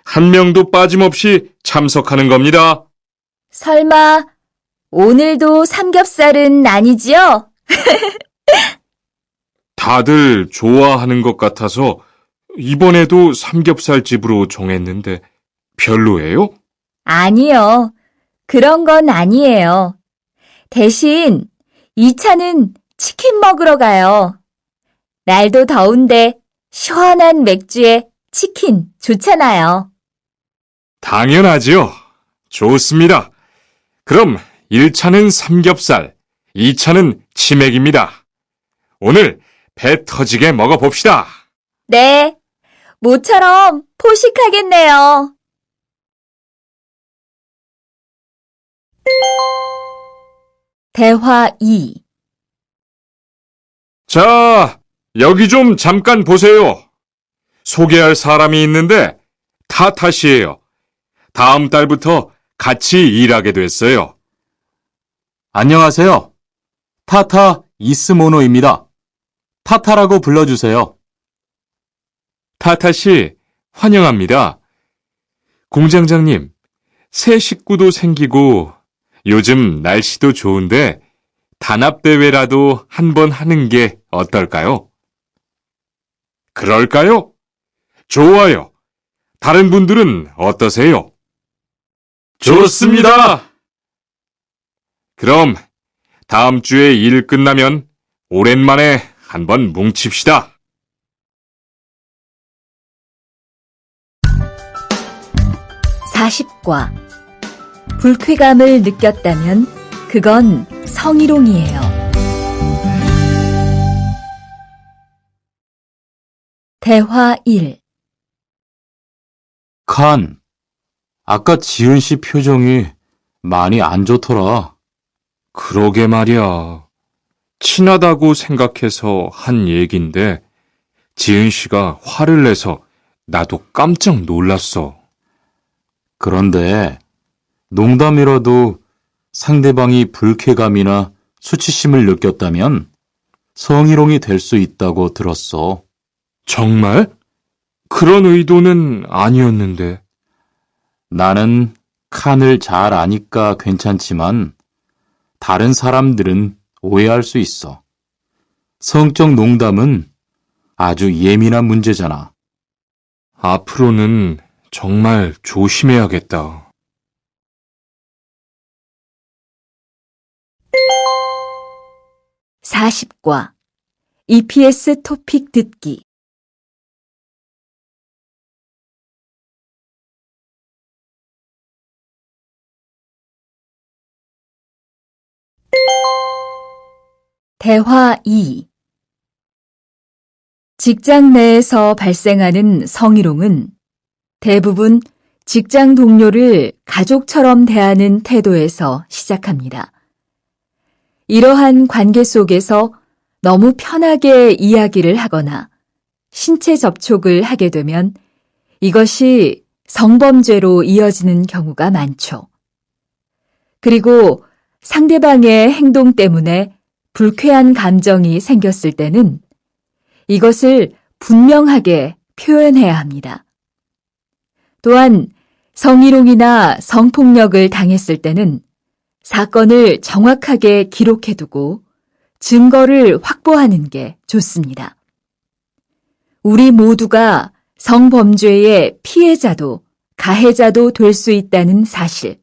한 명도 빠짐없이 참석하는 겁니다. 설마 오늘도 삼겹살은 아니지요? 다들 좋아하는 것 같아서 이번에도 삼겹살 집으로 정했는데 별로예요? 아니요. 그런 건 아니에요. 대신 2차는 치킨 먹으러 가요. 날도 더운데 시원한 맥주에 치킨 좋잖아요. 당연하지요. 좋습니다. 그럼 1차는 삼겹살, 2차는 치맥입니다. 오늘 배 터지게 먹어봅시다. 네, 모처럼 포식하겠네요. 대화 2. 자, 여기 좀 잠깐 보세요. 소개할 사람이 있는데 타타 씨예요. 다음 달부터 같이 일하게 됐어요. 안녕하세요. 타타 이스모노입니다. 타타라고 불러주세요. 타타 씨, 환영합니다. 공장장님, 새 식구도 생기고 요즘 날씨도 좋은데 단합대회라도 한번 하는 게 어떨까요? 그럴까요? 좋아요. 다른 분들은 어떠세요? 좋습니다. 그럼 다음 주에 일 끝나면 오랜만에 한번 뭉칩시다. 40과. 불쾌감을 느꼈다면 그건 성희롱이에요. 대화 1. 칸, 아까 지은 씨 표정이 많이 안 좋더라. 그러게 말이야. 친하다고 생각해서 한 얘긴데 지은 씨가 화를 내서 나도 깜짝 놀랐어. 그런데 농담이라도 상대방이 불쾌감이나 수치심을 느꼈다면 성희롱이 될 수 있다고 들었어. 정말? 그런 의도는 아니었는데. 나는 칸을 잘 아니까 괜찮지만 다른 사람들은 오해할 수 있어. 성적 농담은 아주 예민한 문제잖아. 앞으로는 정말 조심해야겠다. 40과. EPS 토픽 듣기. 대화 2. 직장 내에서 발생하는 성희롱은 대부분 직장 동료를 가족처럼 대하는 태도에서 시작합니다. 이러한 관계 속에서 너무 편하게 이야기를 하거나 신체 접촉을 하게 되면 이것이 성범죄로 이어지는 경우가 많죠. 그리고 상대방의 행동 때문에 불쾌한 감정이 생겼을 때는 이것을 분명하게 표현해야 합니다. 또한 성희롱이나 성폭력을 당했을 때는 사건을 정확하게 기록해두고 증거를 확보하는 게 좋습니다. 우리 모두가 성범죄의 피해자도 가해자도 될 수 있다는 사실,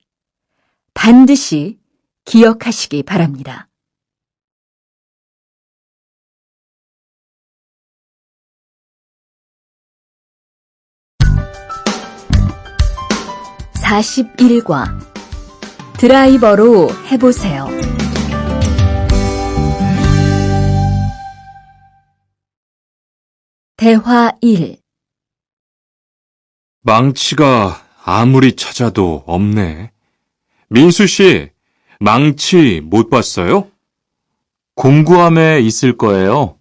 반드시 기억하시기 바랍니다. (41과) 드라이버로 해보세요. 대화 1. 망치가 아무리 찾아도 없네. 민수 씨, 망치 못 봤어요? 공구함에 있을 거예요.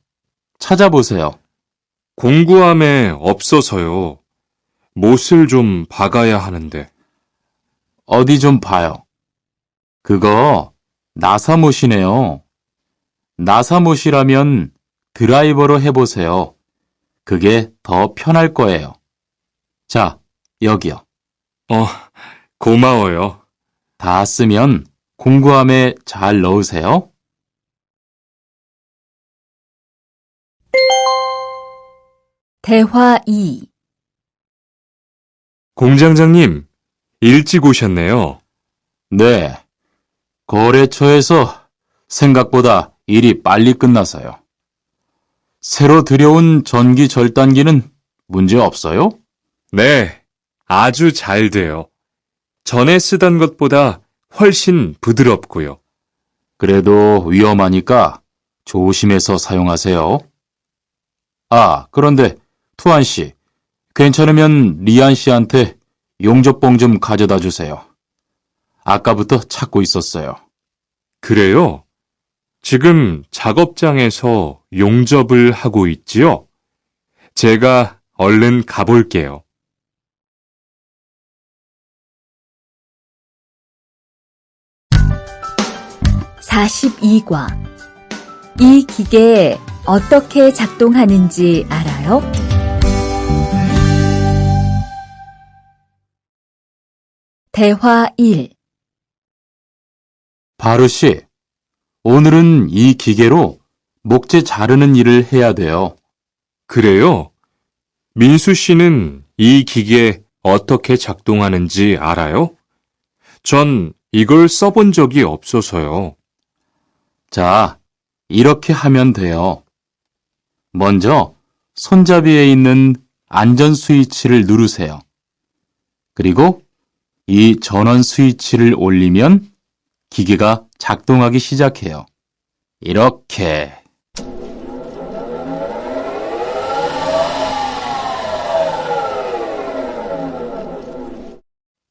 찾아보세요. 공구함에 없어서요. 못을 좀 박아야 하는데. 어디 좀 봐요. 그거 나사못이네요. 나사못이라면 드라이버로 해보세요. 그게 더 편할 거예요. 자, 여기요. 고마워요. 다 쓰면 공구함에 잘 넣으세요. 대화 2. 공장장님, 일찍 오셨네요. 네. 거래처에서 생각보다 일이 빨리 끝나서요. 새로 들여온 전기 절단기는 문제 없어요? 네, 아주 잘 돼요. 전에 쓰던 것보다 훨씬 부드럽고요. 그래도 위험하니까 조심해서 사용하세요. 아, 그런데 투안 씨, 괜찮으면 리안 씨한테 용접봉 좀 가져다 주세요. 아까부터 찾고 있었어요. 그래요? 지금 작업장에서 용접을 하고 있지요? 제가 얼른 가볼게요. (42과) 이 기계 어떻게 작동하는지 알아요? 대화 1. 바르 씨, 오늘은 이 기계로 목재 자르는 일을 해야 돼요. 그래요? 민수 씨는 이 기계 어떻게 작동하는지 알아요? 전 이걸 써본 적이 없어서요. 자, 이렇게 하면 돼요. 먼저 손잡이에 있는 안전 스위치를 누르세요. 그리고 이 전원 스위치를 올리면 기계가 작동하기 시작해요. 이렇게.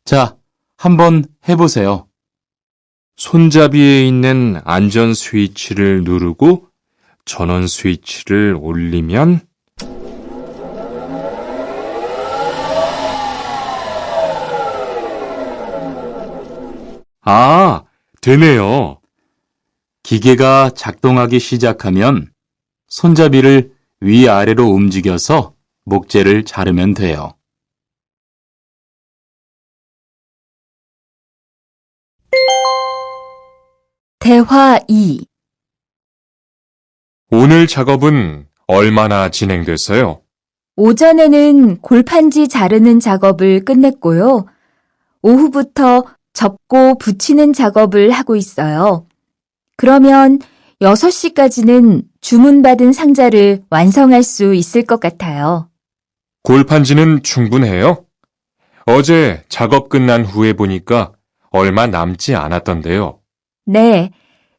자, 한번 해보세요. 손잡이에 있는 안전 스위치를 누르고 전원 스위치를 올리면 아, 되네요. 기계가 작동하기 시작하면 손잡이를 위아래로 움직여서 목재를 자르면 돼요. 대화 2. 오늘 작업은 얼마나 진행됐어요? 오전에는 골판지 자르는 작업을 끝냈고요. 오후부터 접고 붙이는 작업을 하고 있어요. 그러면 6시까지는 주문받은 상자를 완성할 수 있을 것 같아요. 골판지는 충분해요? 어제 작업 끝난 후에 보니까 얼마 남지 않았던데요. 네,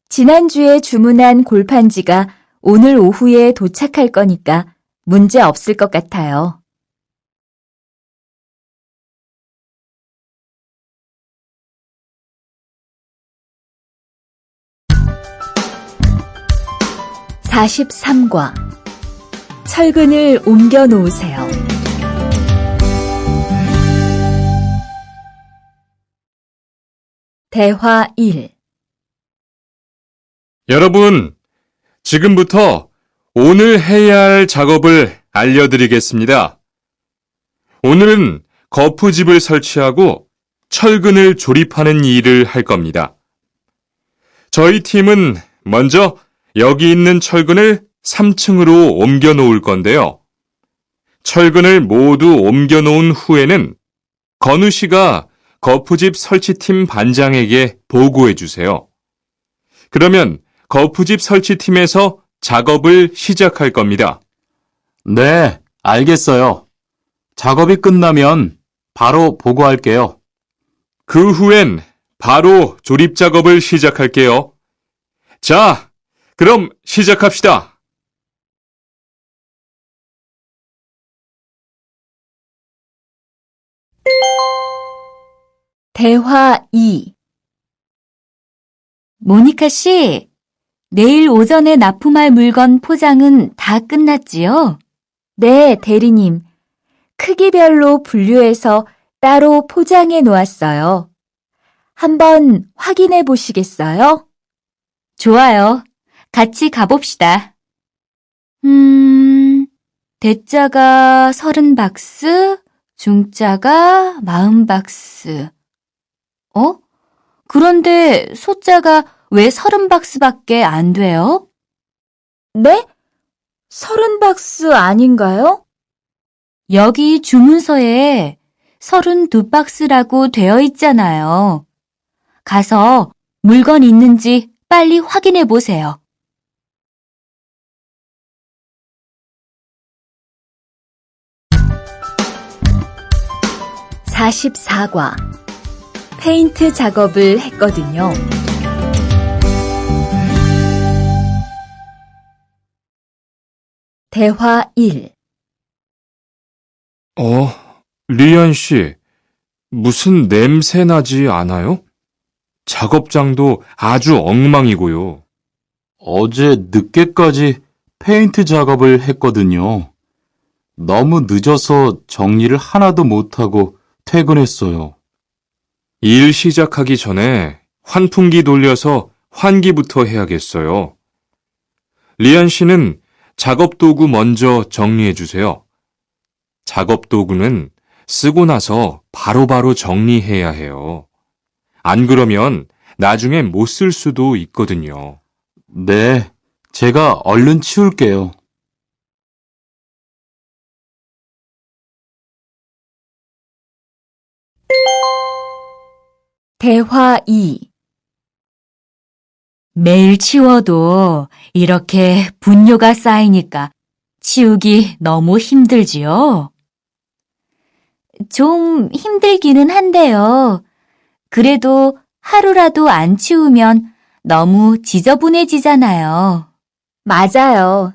지난주에 주문한 골판지가 오늘 오후에 도착할 거니까 문제 없을 것 같아요. (43과) 철근을 옮겨 놓으세요. 대화 1. 여러분, 지금부터 오늘 해야 할 작업을 알려드리겠습니다. 오늘은 거푸집을 설치하고 철근을 조립하는 일을 할 겁니다. 저희 팀은 먼저 여기 있는 철근을 3층으로 옮겨 놓을 건데요. 철근을 모두 옮겨 놓은 후에는 건우 씨가 거푸집 설치팀 반장에게 보고해 주세요. 그러면 거푸집 설치팀에서 작업을 시작할 겁니다. 네, 알겠어요. 작업이 끝나면 바로 보고할게요. 그 후엔 바로 조립 작업을 시작할게요. 자, 그럼 시작합시다. 대화 2. 모니카 씨, 내일 오전에 납품할 물건 포장은 다 끝났지요? 네, 대리님. 크기별로 분류해서 따로 포장해 놓았어요. 한번 확인해 보시겠어요? 좋아요. 같이 가봅시다. 대자가 30박스, 중자가 40박스. 그런데 소자가 왜 30박스밖에 안 돼요? 네? 30박스 아닌가요? 여기 주문서에 32박스라고 되어 있잖아요. 가서 물건 있는지 빨리 확인해 보세요. (44과) 페인트 작업을 했거든요. 대화 1. 리안 씨, 무슨 냄새 나지 않아요? 작업장도 아주 엉망이고요. 어제 늦게까지 페인트 작업을 했거든요. 너무 늦어서 정리를 하나도 못하고 퇴근했어요. 일 시작하기 전에 환풍기 돌려서 환기부터 해야겠어요. 리안 씨는 작업 도구 먼저 정리해 주세요. 작업 도구는 쓰고 나서 바로바로 정리해야 해요. 안 그러면 나중에 못 쓸 수도 있거든요. 네, 제가 얼른 치울게요. 대화 2. 매일 치워도 이렇게 분뇨가 쌓이니까 치우기 너무 힘들지요? 좀 힘들기는 한데요. 그래도 하루라도 안 치우면 너무 지저분해지잖아요. 맞아요.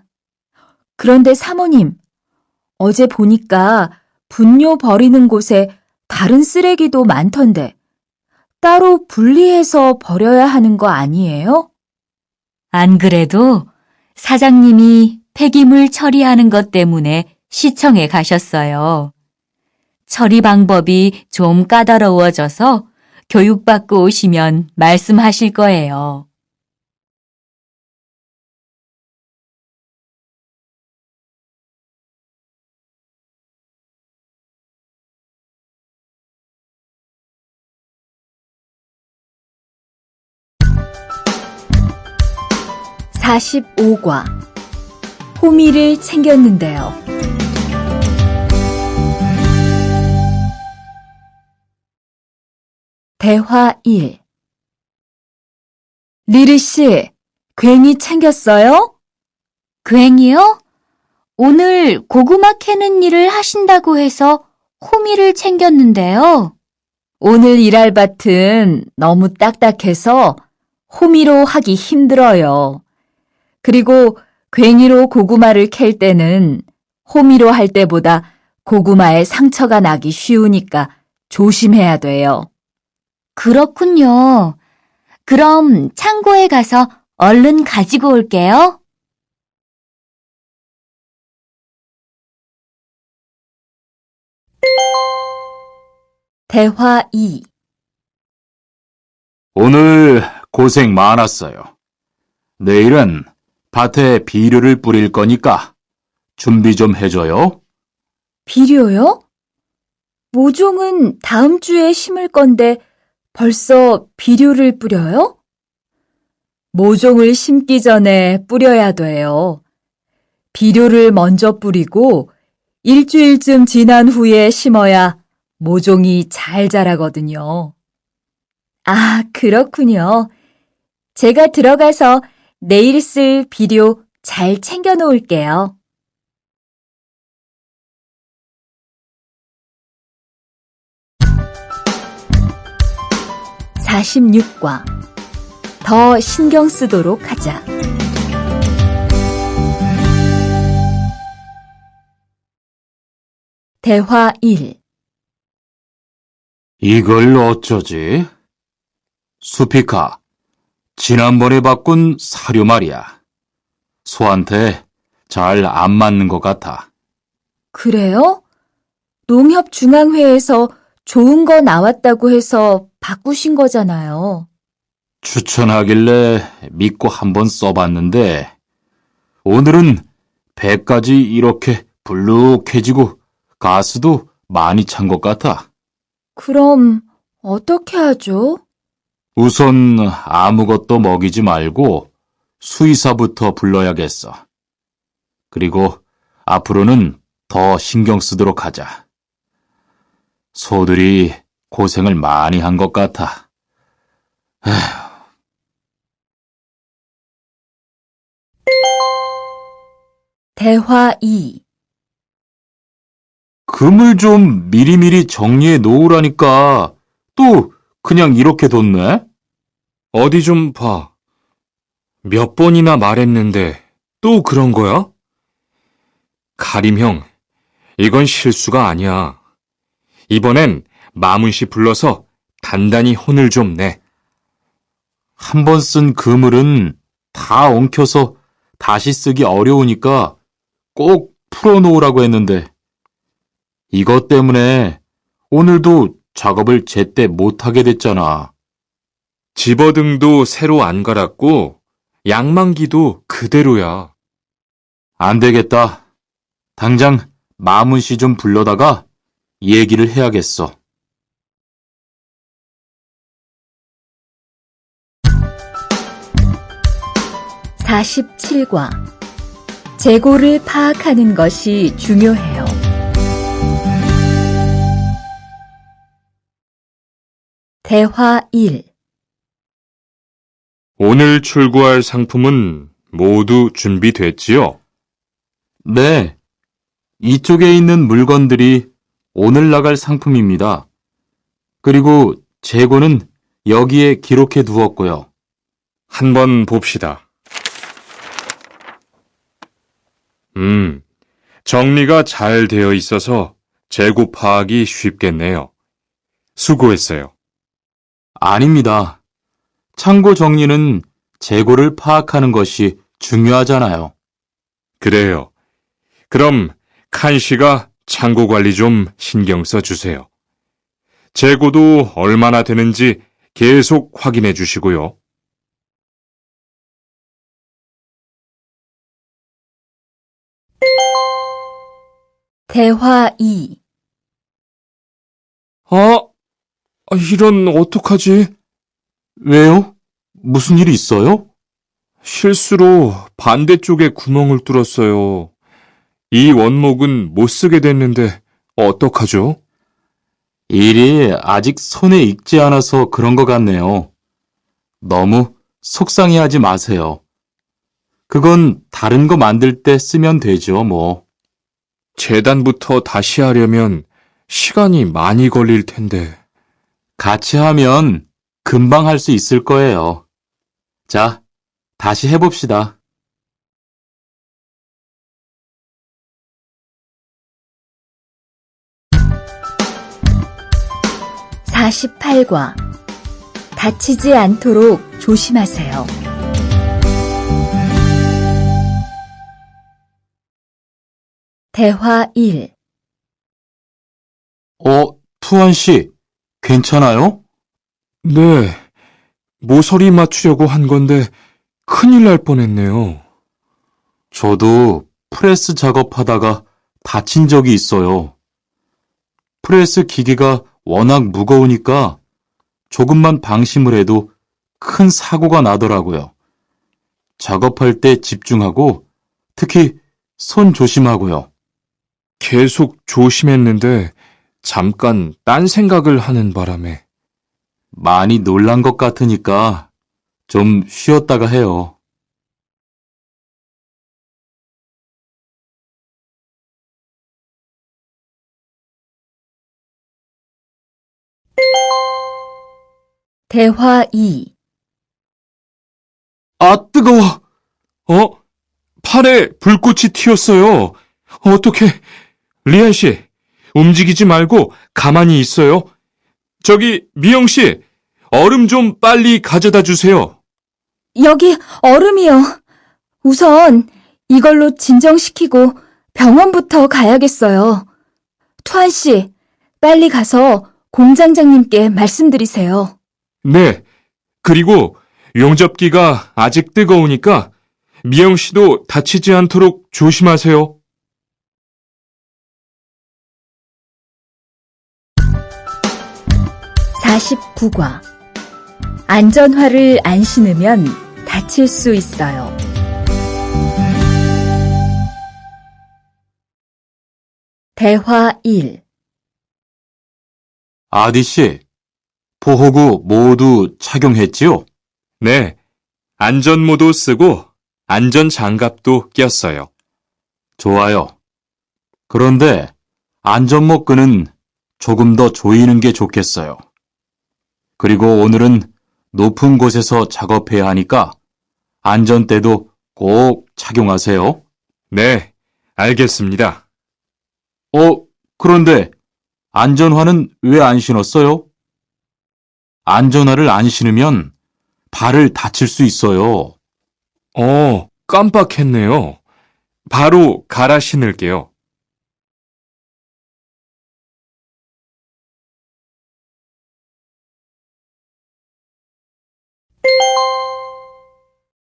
그런데 사모님, 어제 보니까 분뇨 버리는 곳에 다른 쓰레기도 많던데 따로 분리해서 버려야 하는 거 아니에요? 안 그래도 사장님이 폐기물 처리하는 것 때문에 시청에 가셨어요. 처리 방법이 좀 까다로워져서 교육받고 오시면 말씀하실 거예요. (45과) 호미를 챙겼는데요. 대화 1. 리리 씨, 괜히 챙겼어요? 괜히요? 오늘 고구마 캐는 일을 하신다고 해서 호미를 챙겼는데요. 오늘 일할 밭은 너무 딱딱해서 호미로 하기 힘들어요. 그리고 괭이로 고구마를 캘 때는 호미로 할 때보다 고구마에 상처가 나기 쉬우니까 조심해야 돼요. 그렇군요. 그럼 창고에 가서 얼른 가지고 올게요. 대화 2. 오늘 고생 많았어요. 내일은 밭에 비료를 뿌릴 거니까 준비 좀 해줘요. 비료요? 모종은 다음 주에 심을 건데 벌써 비료를 뿌려요? 모종을 심기 전에 뿌려야 돼요. 비료를 먼저 뿌리고 일주일쯤 지난 후에 심어야 모종이 잘 자라거든요. 아, 그렇군요. 제가 들어가서 내일 쓸 비료 잘 챙겨 놓을게요. (46과) 더 신경 쓰도록 하자. 대화 1. 이걸 어쩌지? 수피카, 지난번에 바꾼 사료 말이야. 소한테 잘 안 맞는 것 같아. 그래요? 농협중앙회에서 좋은 거 나왔다고 해서 바꾸신 거잖아요. 추천하길래 믿고 한번 써봤는데 오늘은 배까지 이렇게 불룩해지고 가스도 많이 찬 것 같아. 그럼 어떻게 하죠? 우선 아무것도 먹이지 말고 수의사부터 불러야겠어. 그리고 앞으로는 더 신경 쓰도록 하자. 소들이 고생을 많이 한 것 같아. 대화 2. 금을 좀 미리미리 정리해 놓으라니까 또 그냥 이렇게 뒀네? 어디 좀 봐. 몇 번이나 말했는데 또 그런 거야? 가림 형, 이건 실수가 아니야. 이번엔 마문 씨 불러서 단단히 혼을 좀 내. 한 번 쓴 그물은 다 엉켜서 다시 쓰기 어려우니까 꼭 풀어놓으라고 했는데 이것 때문에 오늘도 작업을 제때 못하게 됐잖아. 집어등도 새로 안 갈았고 양만기도 그대로야. 안 되겠다. 당장 마문 씨 좀 불러다가 얘기를 해야겠어. (47과) 재고를 파악하는 것이 중요해요. 대화 1. 오늘 출고할 상품은 모두 준비됐지요? 네. 이쪽에 있는 물건들이 오늘 나갈 상품입니다. 그리고 재고는 여기에 기록해 두었고요. 한번 봅시다. 정리가 잘 되어 있어서 재고 파악이 쉽겠네요. 수고했어요. 아닙니다. 창고 정리는 재고를 파악하는 것이 중요하잖아요. 그래요. 그럼 칸 씨가 창고 관리 좀 신경 써 주세요. 재고도 얼마나 되는지 계속 확인해 주시고요. 대화 2. 이런 어떡하지? 왜요? 무슨 일이 있어요? 실수로 반대쪽에 구멍을 뚫었어요. 이 원목은 못 쓰게 됐는데 어떡하죠? 일이 아직 손에 익지 않아서 그런 것 같네요. 너무 속상해하지 마세요. 그건 다른 거 만들 때 쓰면 되죠, 뭐. 재단부터 다시 하려면 시간이 많이 걸릴 텐데. 같이 하면 금방 할 수 있을 거예요. 자, 다시 해봅시다. (48과) 다치지 않도록 조심하세요. 대화 1. 투원 씨, 괜찮아요? 네, 모서리 맞추려고 한 건데 큰일 날 뻔했네요. 저도 프레스 작업하다가 다친 적이 있어요. 프레스 기계가 워낙 무거우니까 조금만 방심을 해도 큰 사고가 나더라고요. 작업할 때 집중하고 특히 손 조심하고요. 계속 조심했는데 잠깐 딴 생각을 하는 바람에. 많이 놀란 것 같으니까 좀 쉬었다가 해요. 대화 2. 뜨거워! 팔에 불꽃이 튀었어요. 어떡해. 리안 씨, 움직이지 말고 가만히 있어요. 저기, 미영 씨, 얼음 좀 빨리 가져다 주세요. 여기 얼음이요. 우선 이걸로 진정시키고 병원부터 가야겠어요. 투한 씨, 빨리 가서 공장장님께 말씀드리세요. 네, 그리고 용접기가 아직 뜨거우니까 미영 씨도 다치지 않도록 조심하세요. (49과) 안전화를 안 신으면 다칠 수 있어요. 대화 1. 아디 씨, 보호구 모두 착용했지요? 네, 안전모도 쓰고 안전장갑도 꼈어요. 좋아요. 그런데 안전모 끈은 조금 더 조이는 게 좋겠어요. 그리고 오늘은 높은 곳에서 작업해야 하니까 안전대도 꼭 착용하세요. 네, 알겠습니다. 그런데 안전화는 왜 안 신었어요? 안전화를 안 신으면 발을 다칠 수 있어요. 깜빡했네요. 바로 갈아 신을게요.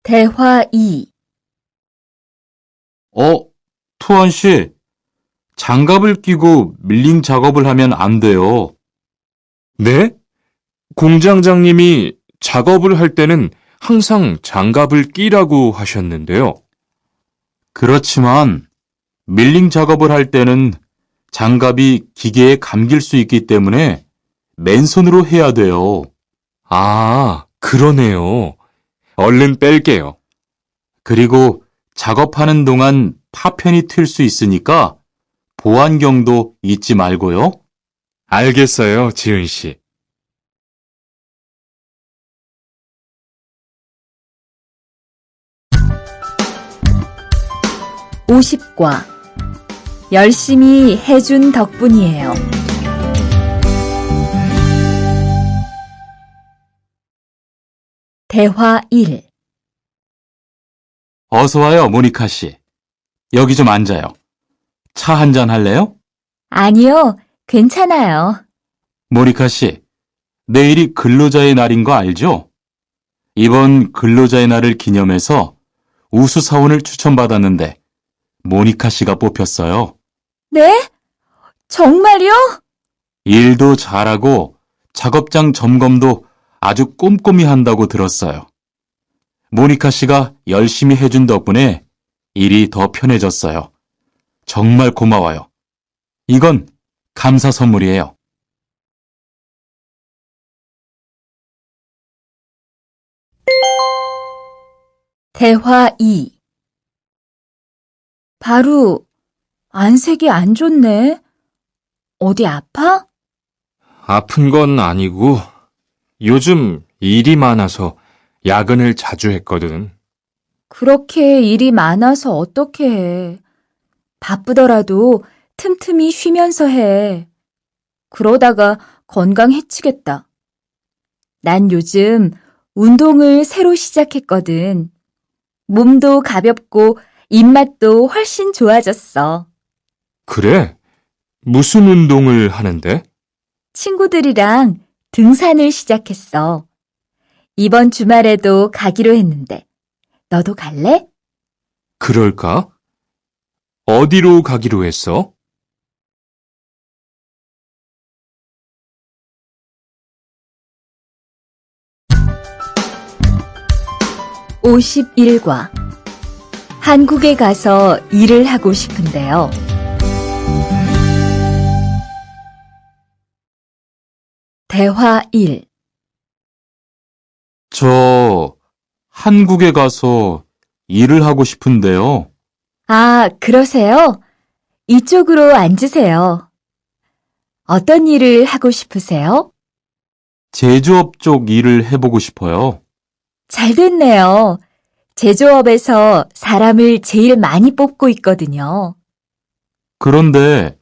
대화 2. 투원 씨, 장갑을 끼고 밀링 작업을 하면 안 돼요. 네? 공장장님이 작업을 할 때는 항상 장갑을 끼라고 하셨는데요. 그렇지만 밀링 작업을 할 때는 장갑이 기계에 감길 수 있기 때문에 맨손으로 해야 돼요. 그러네요. 얼른 뺄게요. 그리고 작업하는 동안 파편이 튈 수 있으니까 보안경도 잊지 말고요. 알겠어요, 지은 씨. 50과 열심히 해준 덕분이에요. 대화 1. 어서 와요, 모니카 씨. 여기 좀 앉아요. 차 한 잔 할래요? 아니요, 괜찮아요. 모니카 씨, 내일이 근로자의 날인 거 알죠? 이번 근로자의 날을 기념해서 우수 사원을 추천받았는데 모니카 씨가 뽑혔어요. 네? 정말요? 일도 잘하고 작업장 점검도 아주 꼼꼼히 한다고 들었어요. 모니카 씨가 열심히 해준 덕분에 일이 더 편해졌어요. 정말 고마워요. 이건 감사 선물이에요. 대화 2. 바로 안색이 안 좋네. 어디 아파? 아픈 건 아니고 요즘 일이 많아서 야근을 자주 했거든. 그렇게 일이 많아서 어떻게 해. 바쁘더라도 틈틈이 쉬면서 해. 그러다가 건강 해치겠다. 난 요즘 운동을 새로 시작했거든. 몸도 가볍고 입맛도 훨씬 좋아졌어. 그래? 무슨 운동을 하는데? 친구들이랑 등산을 시작했어. 이번 주말에도 가기로 했는데, 너도 갈래? 그럴까? 어디로 가기로 했어? (51과) 한국에 가서 일을 하고 싶은데요. 대화 1. 저 한국에 가서 일을 하고 싶은데요. 아, 그러세요? 이쪽으로 앉으세요. 어떤 일을 하고 싶으세요? 제조업 쪽 일을 해보고 싶어요. 잘 됐네요. 제조업에서 사람을 제일 많이 뽑고 있거든요. 그런데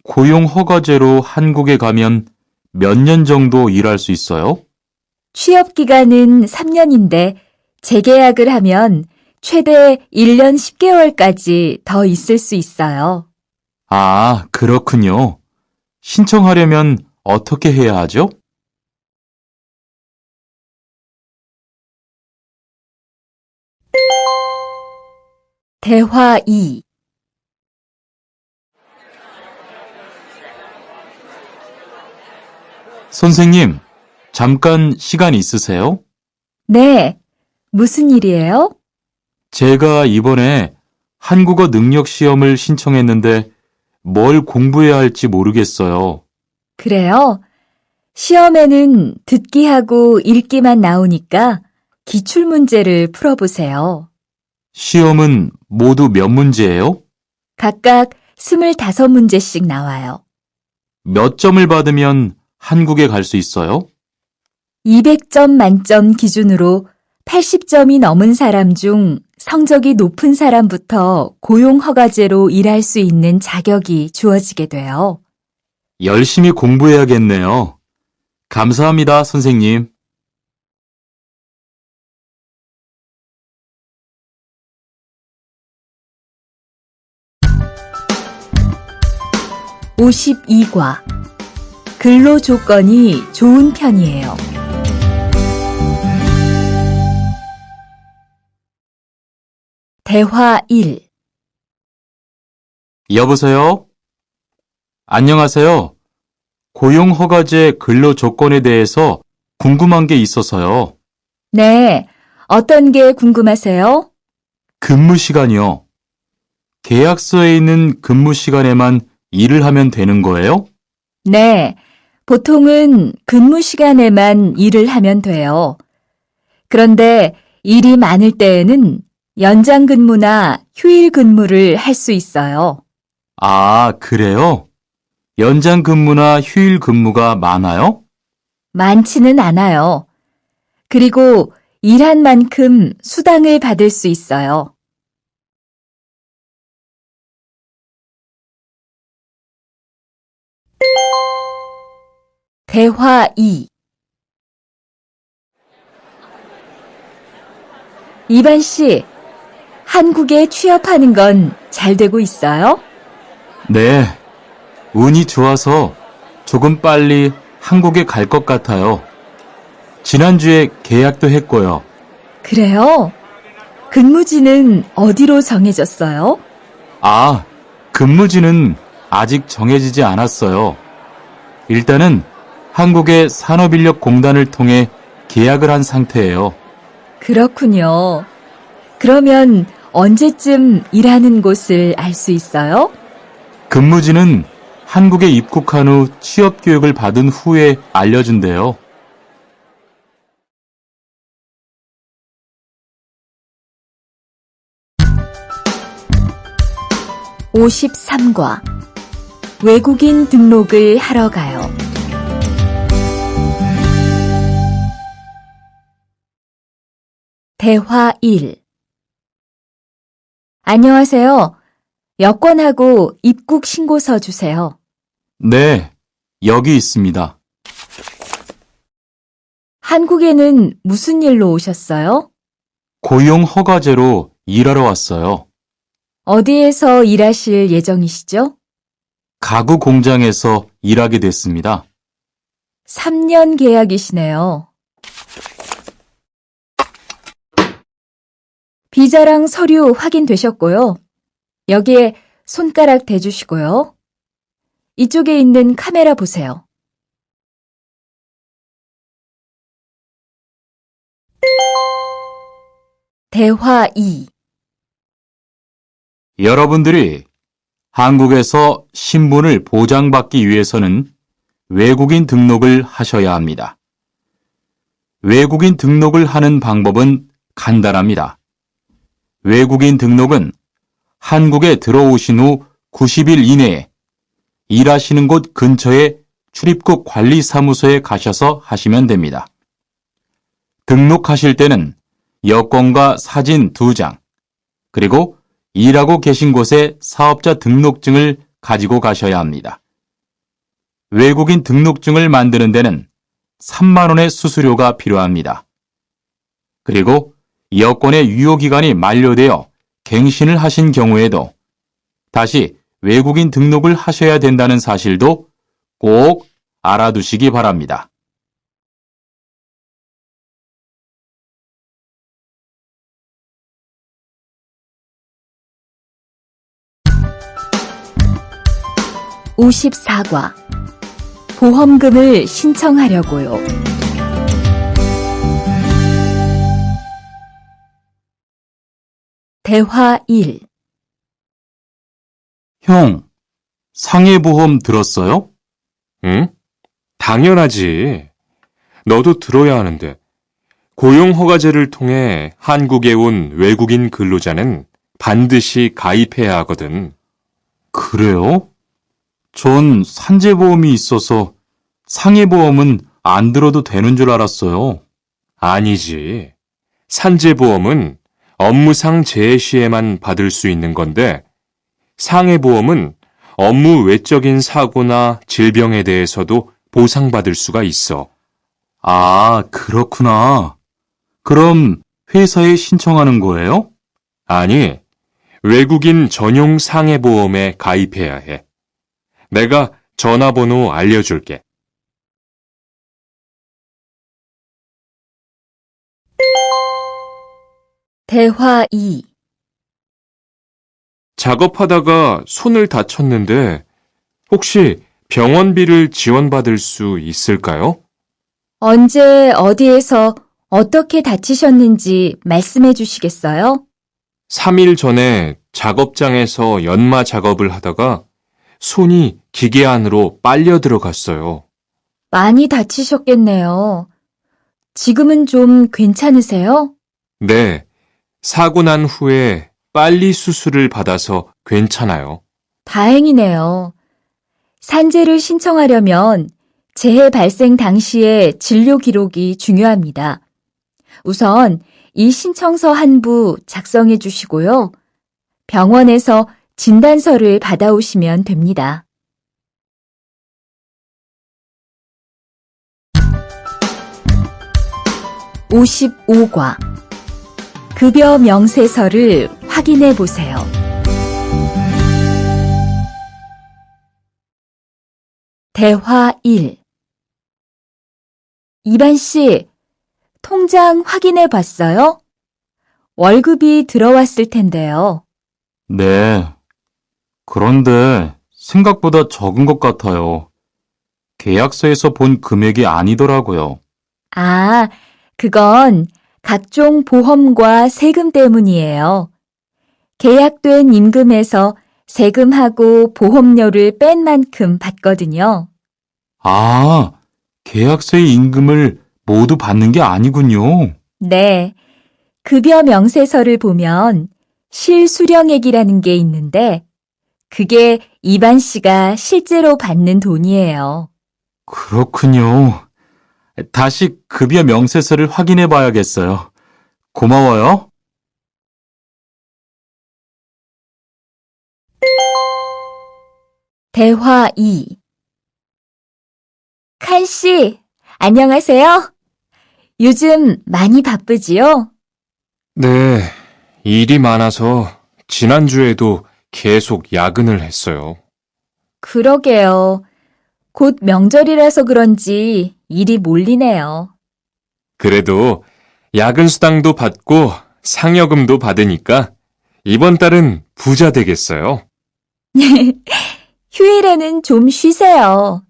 고용 허가제로 한국에 가면 몇 년 정도 일할 수 있어요? 취업 기간은 3년인데 재계약을 하면 최대 1년 10개월까지 더 있을 수 있어요. 아, 그렇군요. 신청하려면 어떻게 해야 하죠? 대화 2. 선생님, 잠깐 시간 있으세요? 네, 무슨 일이에요? 제가 이번에 한국어 능력 시험을 신청했는데 뭘 공부해야 할지 모르겠어요. 그래요? 시험에는 듣기하고 읽기만 나오니까 기출문제를 풀어보세요. 시험은 모두 몇 문제예요? 각각 25문제씩 나와요. 몇 점을 받으면 한국에 갈 수 있어요? 200점 만점 기준으로 80점이 넘은 사람 중 성적이 높은 사람부터 고용허가제로 일할 수 있는 자격이 주어지게 돼요. 열심히 공부해야겠네요. 감사합니다, 선생님. (52과) 근로 조건이 좋은 편이에요. 대화 1. 여보세요? 안녕하세요. 고용허가제 근로 조건에 대해서 궁금한 게 있어서요. 네, 어떤 게 궁금하세요? 근무 시간이요. 계약서에 있는 근무 시간에만 일을 하면 되는 거예요? 네, 보통은 근무 시간에만 일을 하면 돼요. 그런데 일이 많을 때에는 연장 근무나 휴일 근무를 할 수 있어요. 아, 그래요? 연장 근무나 휴일 근무가 많아요? 많지는 않아요. 그리고 일한 만큼 수당을 받을 수 있어요. 대화 2. 이반 씨, 한국에 취업하는 건 잘 되고 있어요? 네, 운이 좋아서 조금 빨리 한국에 갈 것 같아요. 지난주에 계약도 했고요. 그래요? 근무지는 어디로 정해졌어요? 아, 근무지는 아직 정해지지 않았어요. 일단은 한국의 산업인력공단을 통해 계약을 한 상태예요. 그렇군요. 그러면 언제쯤 일하는 곳을 알 수 있어요? 근무지는 한국에 입국한 후 취업 교육을 받은 후에 알려준대요. (53과) 외국인 등록을 하러 가요. 대화 1. 안녕하세요. 여권하고 입국 신고서 주세요. 네, 여기 있습니다. 한국에는 무슨 일로 오셨어요? 고용 허가제로 일하러 왔어요. 어디에서 일하실 예정이시죠? 가구 공장에서 일하게 됐습니다. 3년 계약이시네요. 비자랑 서류 확인되셨고요. 여기에 손가락 대주시고요. 이쪽에 있는 카메라 보세요. 대화 2. 여러분들이 한국에서 신분을 보장받기 위해서는 외국인 등록을 하셔야 합니다. 외국인 등록을 하는 방법은 간단합니다. 외국인 등록은 한국에 들어오신 후 90일 이내에 일하시는 곳 근처의 출입국 관리사무소에 가셔서 하시면 됩니다. 등록하실 때는 여권과 사진 2장, 그리고 일하고 계신 곳의 사업자 등록증을 가지고 가셔야 합니다. 외국인 등록증을 만드는 데는 3만 원의 수수료가 필요합니다. 그리고 여권의 유효기간이 만료되어 갱신을 하신 경우에도 다시 외국인 등록을 하셔야 된다는 사실도 꼭 알아두시기 바랍니다. (54과) 보험금을 신청하려고요. 대화 1. 형, 상해보험 들었어요? 응? 당연하지. 너도 들어야 하는데. 고용허가제를 통해 한국에 온 외국인 근로자는 반드시 가입해야 하거든. 그래요? 전 산재보험이 있어서 상해보험은 안 들어도 되는 줄 알았어요. 아니지. 산재보험은 업무상 재해 시에만 받을 수 있는 건데, 상해보험은 업무 외적인 사고나 질병에 대해서도 보상받을 수가 있어. 아, 그렇구나. 그럼 회사에 신청하는 거예요? 아니, 외국인 전용 상해보험에 가입해야 해. 내가 전화번호 알려줄게. 대화 2. 작업하다가 손을 다쳤는데 혹시 병원비를 지원받을 수 있을까요? 언제 어디에서 어떻게 다치셨는지 말씀해 주시겠어요? 3일 전에 작업장에서 연마 작업을 하다가 손이 기계 안으로 빨려 들어갔어요. 많이 다치셨겠네요. 지금은 좀 괜찮으세요? 네, 사고 난 후에 빨리 수술을 받아서 괜찮아요. 다행이네요. 산재를 신청하려면 재해 발생 당시의 진료 기록이 중요합니다. 우선 이 신청서 한 부 작성해 주시고요. 병원에서 진단서를 받아오시면 됩니다. (55과) 급여 명세서를 확인해 보세요. 대화 1. 이반 씨, 통장 확인해 봤어요? 월급이 들어왔을 텐데요. 네. 그런데 생각보다 적은 것 같아요. 계약서에서 본 금액이 아니더라고요. 아, 그건 각종 보험과 세금 때문이에요. 계약된 임금에서 세금하고 보험료를 뺀 만큼 받거든요. 아, 계약서의 임금을 모두 받는 게 아니군요. 네, 급여 명세서를 보면 실수령액이라는 게 있는데 그게 이반 씨가 실제로 받는 돈이에요. 그렇군요. 다시 급여 명세서를 확인해 봐야겠어요. 고마워요. 대화 2. 칸 씨, 안녕하세요. 요즘 많이 바쁘지요? 네, 일이 많아서 지난주에도 계속 야근을 했어요. 그러게요. 곧 명절이라서 그런지 일이 몰리네요. 그래도 야근 수당도 받고 상여금도 받으니까 이번 달은 부자 되겠어요. 휴일에는 좀 쉬세요.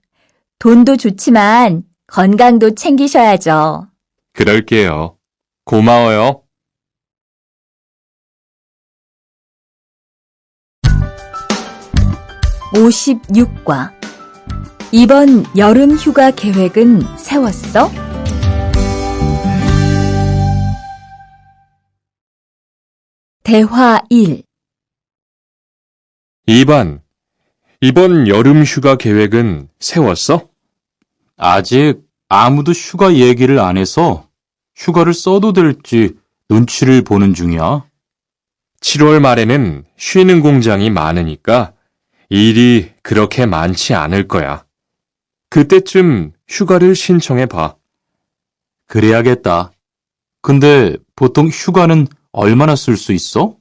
돈도 좋지만 건강도 챙기셔야죠. 그럴게요. 고마워요. (56과) 이번 여름 휴가 계획은 세웠어? 대화 1. 2반, 이번 여름 휴가 계획은 세웠어? 아직 아무도 휴가 얘기를 안 해서 휴가를 써도 될지 눈치를 보는 중이야. 7월 말에는 쉬는 공장이 많으니까 일이 그렇게 많지 않을 거야. 그때쯤 휴가를 신청해 봐. 그래야겠다. 근데 보통 휴가는 얼마나 쓸 수 있어?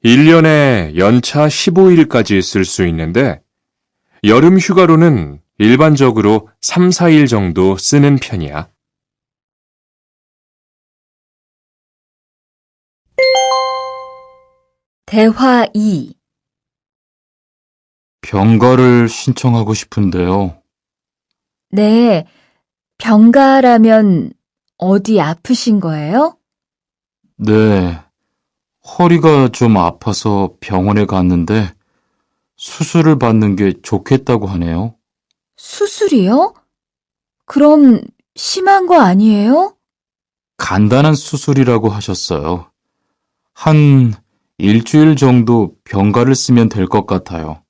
1년에 연차 15일까지 쓸 수 있는데 여름 휴가로는 일반적으로 3, 4일 정도 쓰는 편이야. 대화 2. 병가를 신청하고 싶은데요. 네, 병가라면 어디 아프신 거예요? 네, 허리가 좀 아파서 병원에 갔는데 수술을 받는 게 좋겠다고 하네요. 수술이요? 그럼 심한 거 아니에요? 간단한 수술이라고 하셨어요. 한 일주일 정도 병가를 쓰면 될 것 같아요.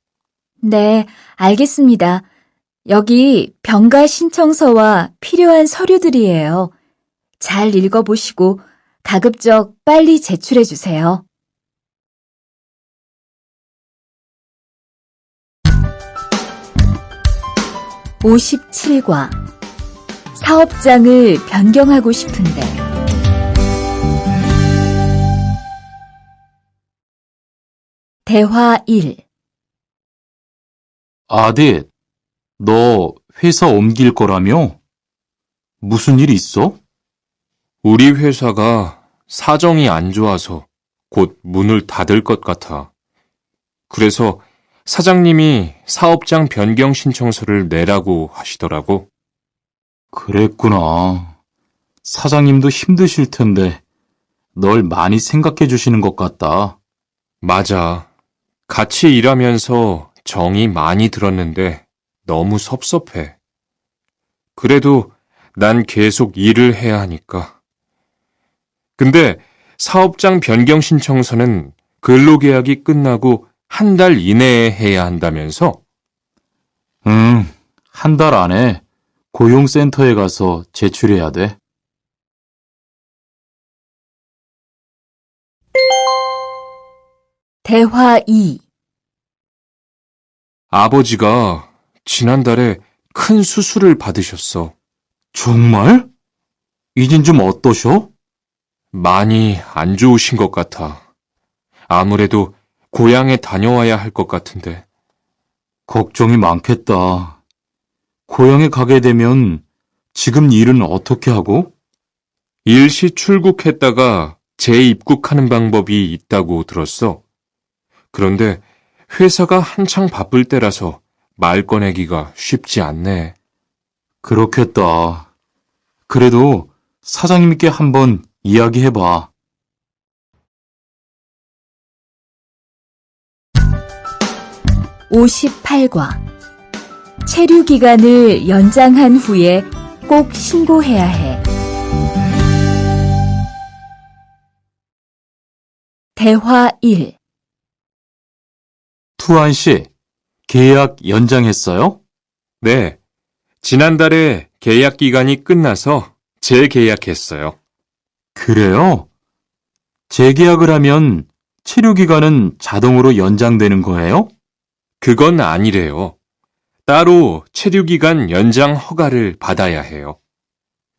네, 알겠습니다. 여기 병가 신청서와 필요한 서류들이에요. 잘 읽어보시고 가급적 빨리 제출해 주세요. (57과) 사업장을 변경하고 싶은데. 대화 1. 아딧, 너 회사 옮길 거라며? 무슨 일 있어? 우리 회사가 사정이 안 좋아서 곧 문을 닫을 것 같아. 그래서 사장님이 사업장 변경 신청서를 내라고 하시더라고. 그랬구나. 사장님도 힘드실 텐데 널 많이 생각해 주시는 것 같다. 맞아. 같이 일하면서 정이 많이 들었는데 너무 섭섭해. 그래도 난 계속 일을 해야 하니까. 근데 사업장 변경 신청서는 근로계약이 끝나고 한 달 이내에 해야 한다면서? 한 달 안에 고용센터에 가서 제출해야 돼. 대화 2. 아버지가 지난달에 큰 수술을 받으셨어. 정말? 이젠 좀 어떠셔? 많이 안 좋으신 것 같아. 아무래도 고향에 다녀와야 할 것 같은데. 걱정이 많겠다. 고향에 가게 되면 지금 일은 어떻게 하고? 일시 출국했다가 재입국하는 방법이 있다고 들었어. 그런데 회사가 한창 바쁠 때라서 말 꺼내기가 쉽지 않네. 그렇겠다. 그래도 사장님께 한번 이야기해봐. (58과) 체류 기간을 연장한 후에 꼭 신고해야 해. 대화 1. 투안 씨, 계약 연장했어요? 네, 지난달에 계약 기간이 끝나서 재계약했어요. 그래요? 재계약을 하면 체류 기간은 자동으로 연장되는 거예요? 그건 아니래요. 따로 체류기간 연장 허가를 받아야 해요.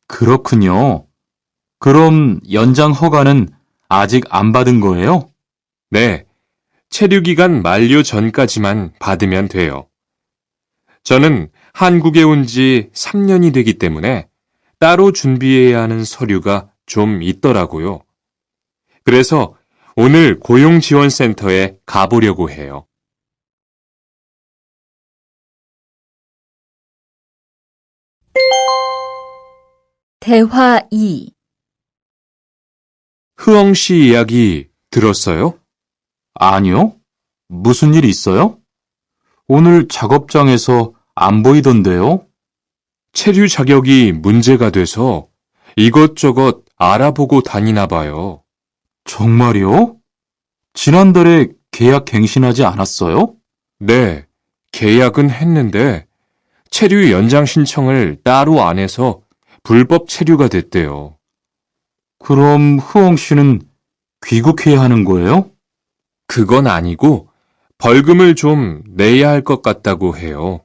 그렇군요. 그럼 연장 허가는 아직 안 받은 거예요? 네, 체류기간 만료 전까지만 받으면 돼요. 저는 한국에 온 지 3년이 되기 때문에 따로 준비해야 하는 서류가 좀 있더라고요. 그래서 오늘 고용지원센터에 가보려고 해요. 대화 2. 흐엉 씨 이야기 들었어요? 아니요. 무슨 일 있어요? 오늘 작업장에서 안 보이던데요? 체류 자격이 문제가 돼서 이것저것 알아보고 다니나 봐요. 정말요? 지난달에 계약 갱신하지 않았어요? 네, 계약은 했는데 체류 연장 신청을 따로 안 해서 불법 체류가 됐대요. 그럼 흐엉 씨는 귀국해야 하는 거예요? 그건 아니고 벌금을 좀 내야 할 것 같다고 해요.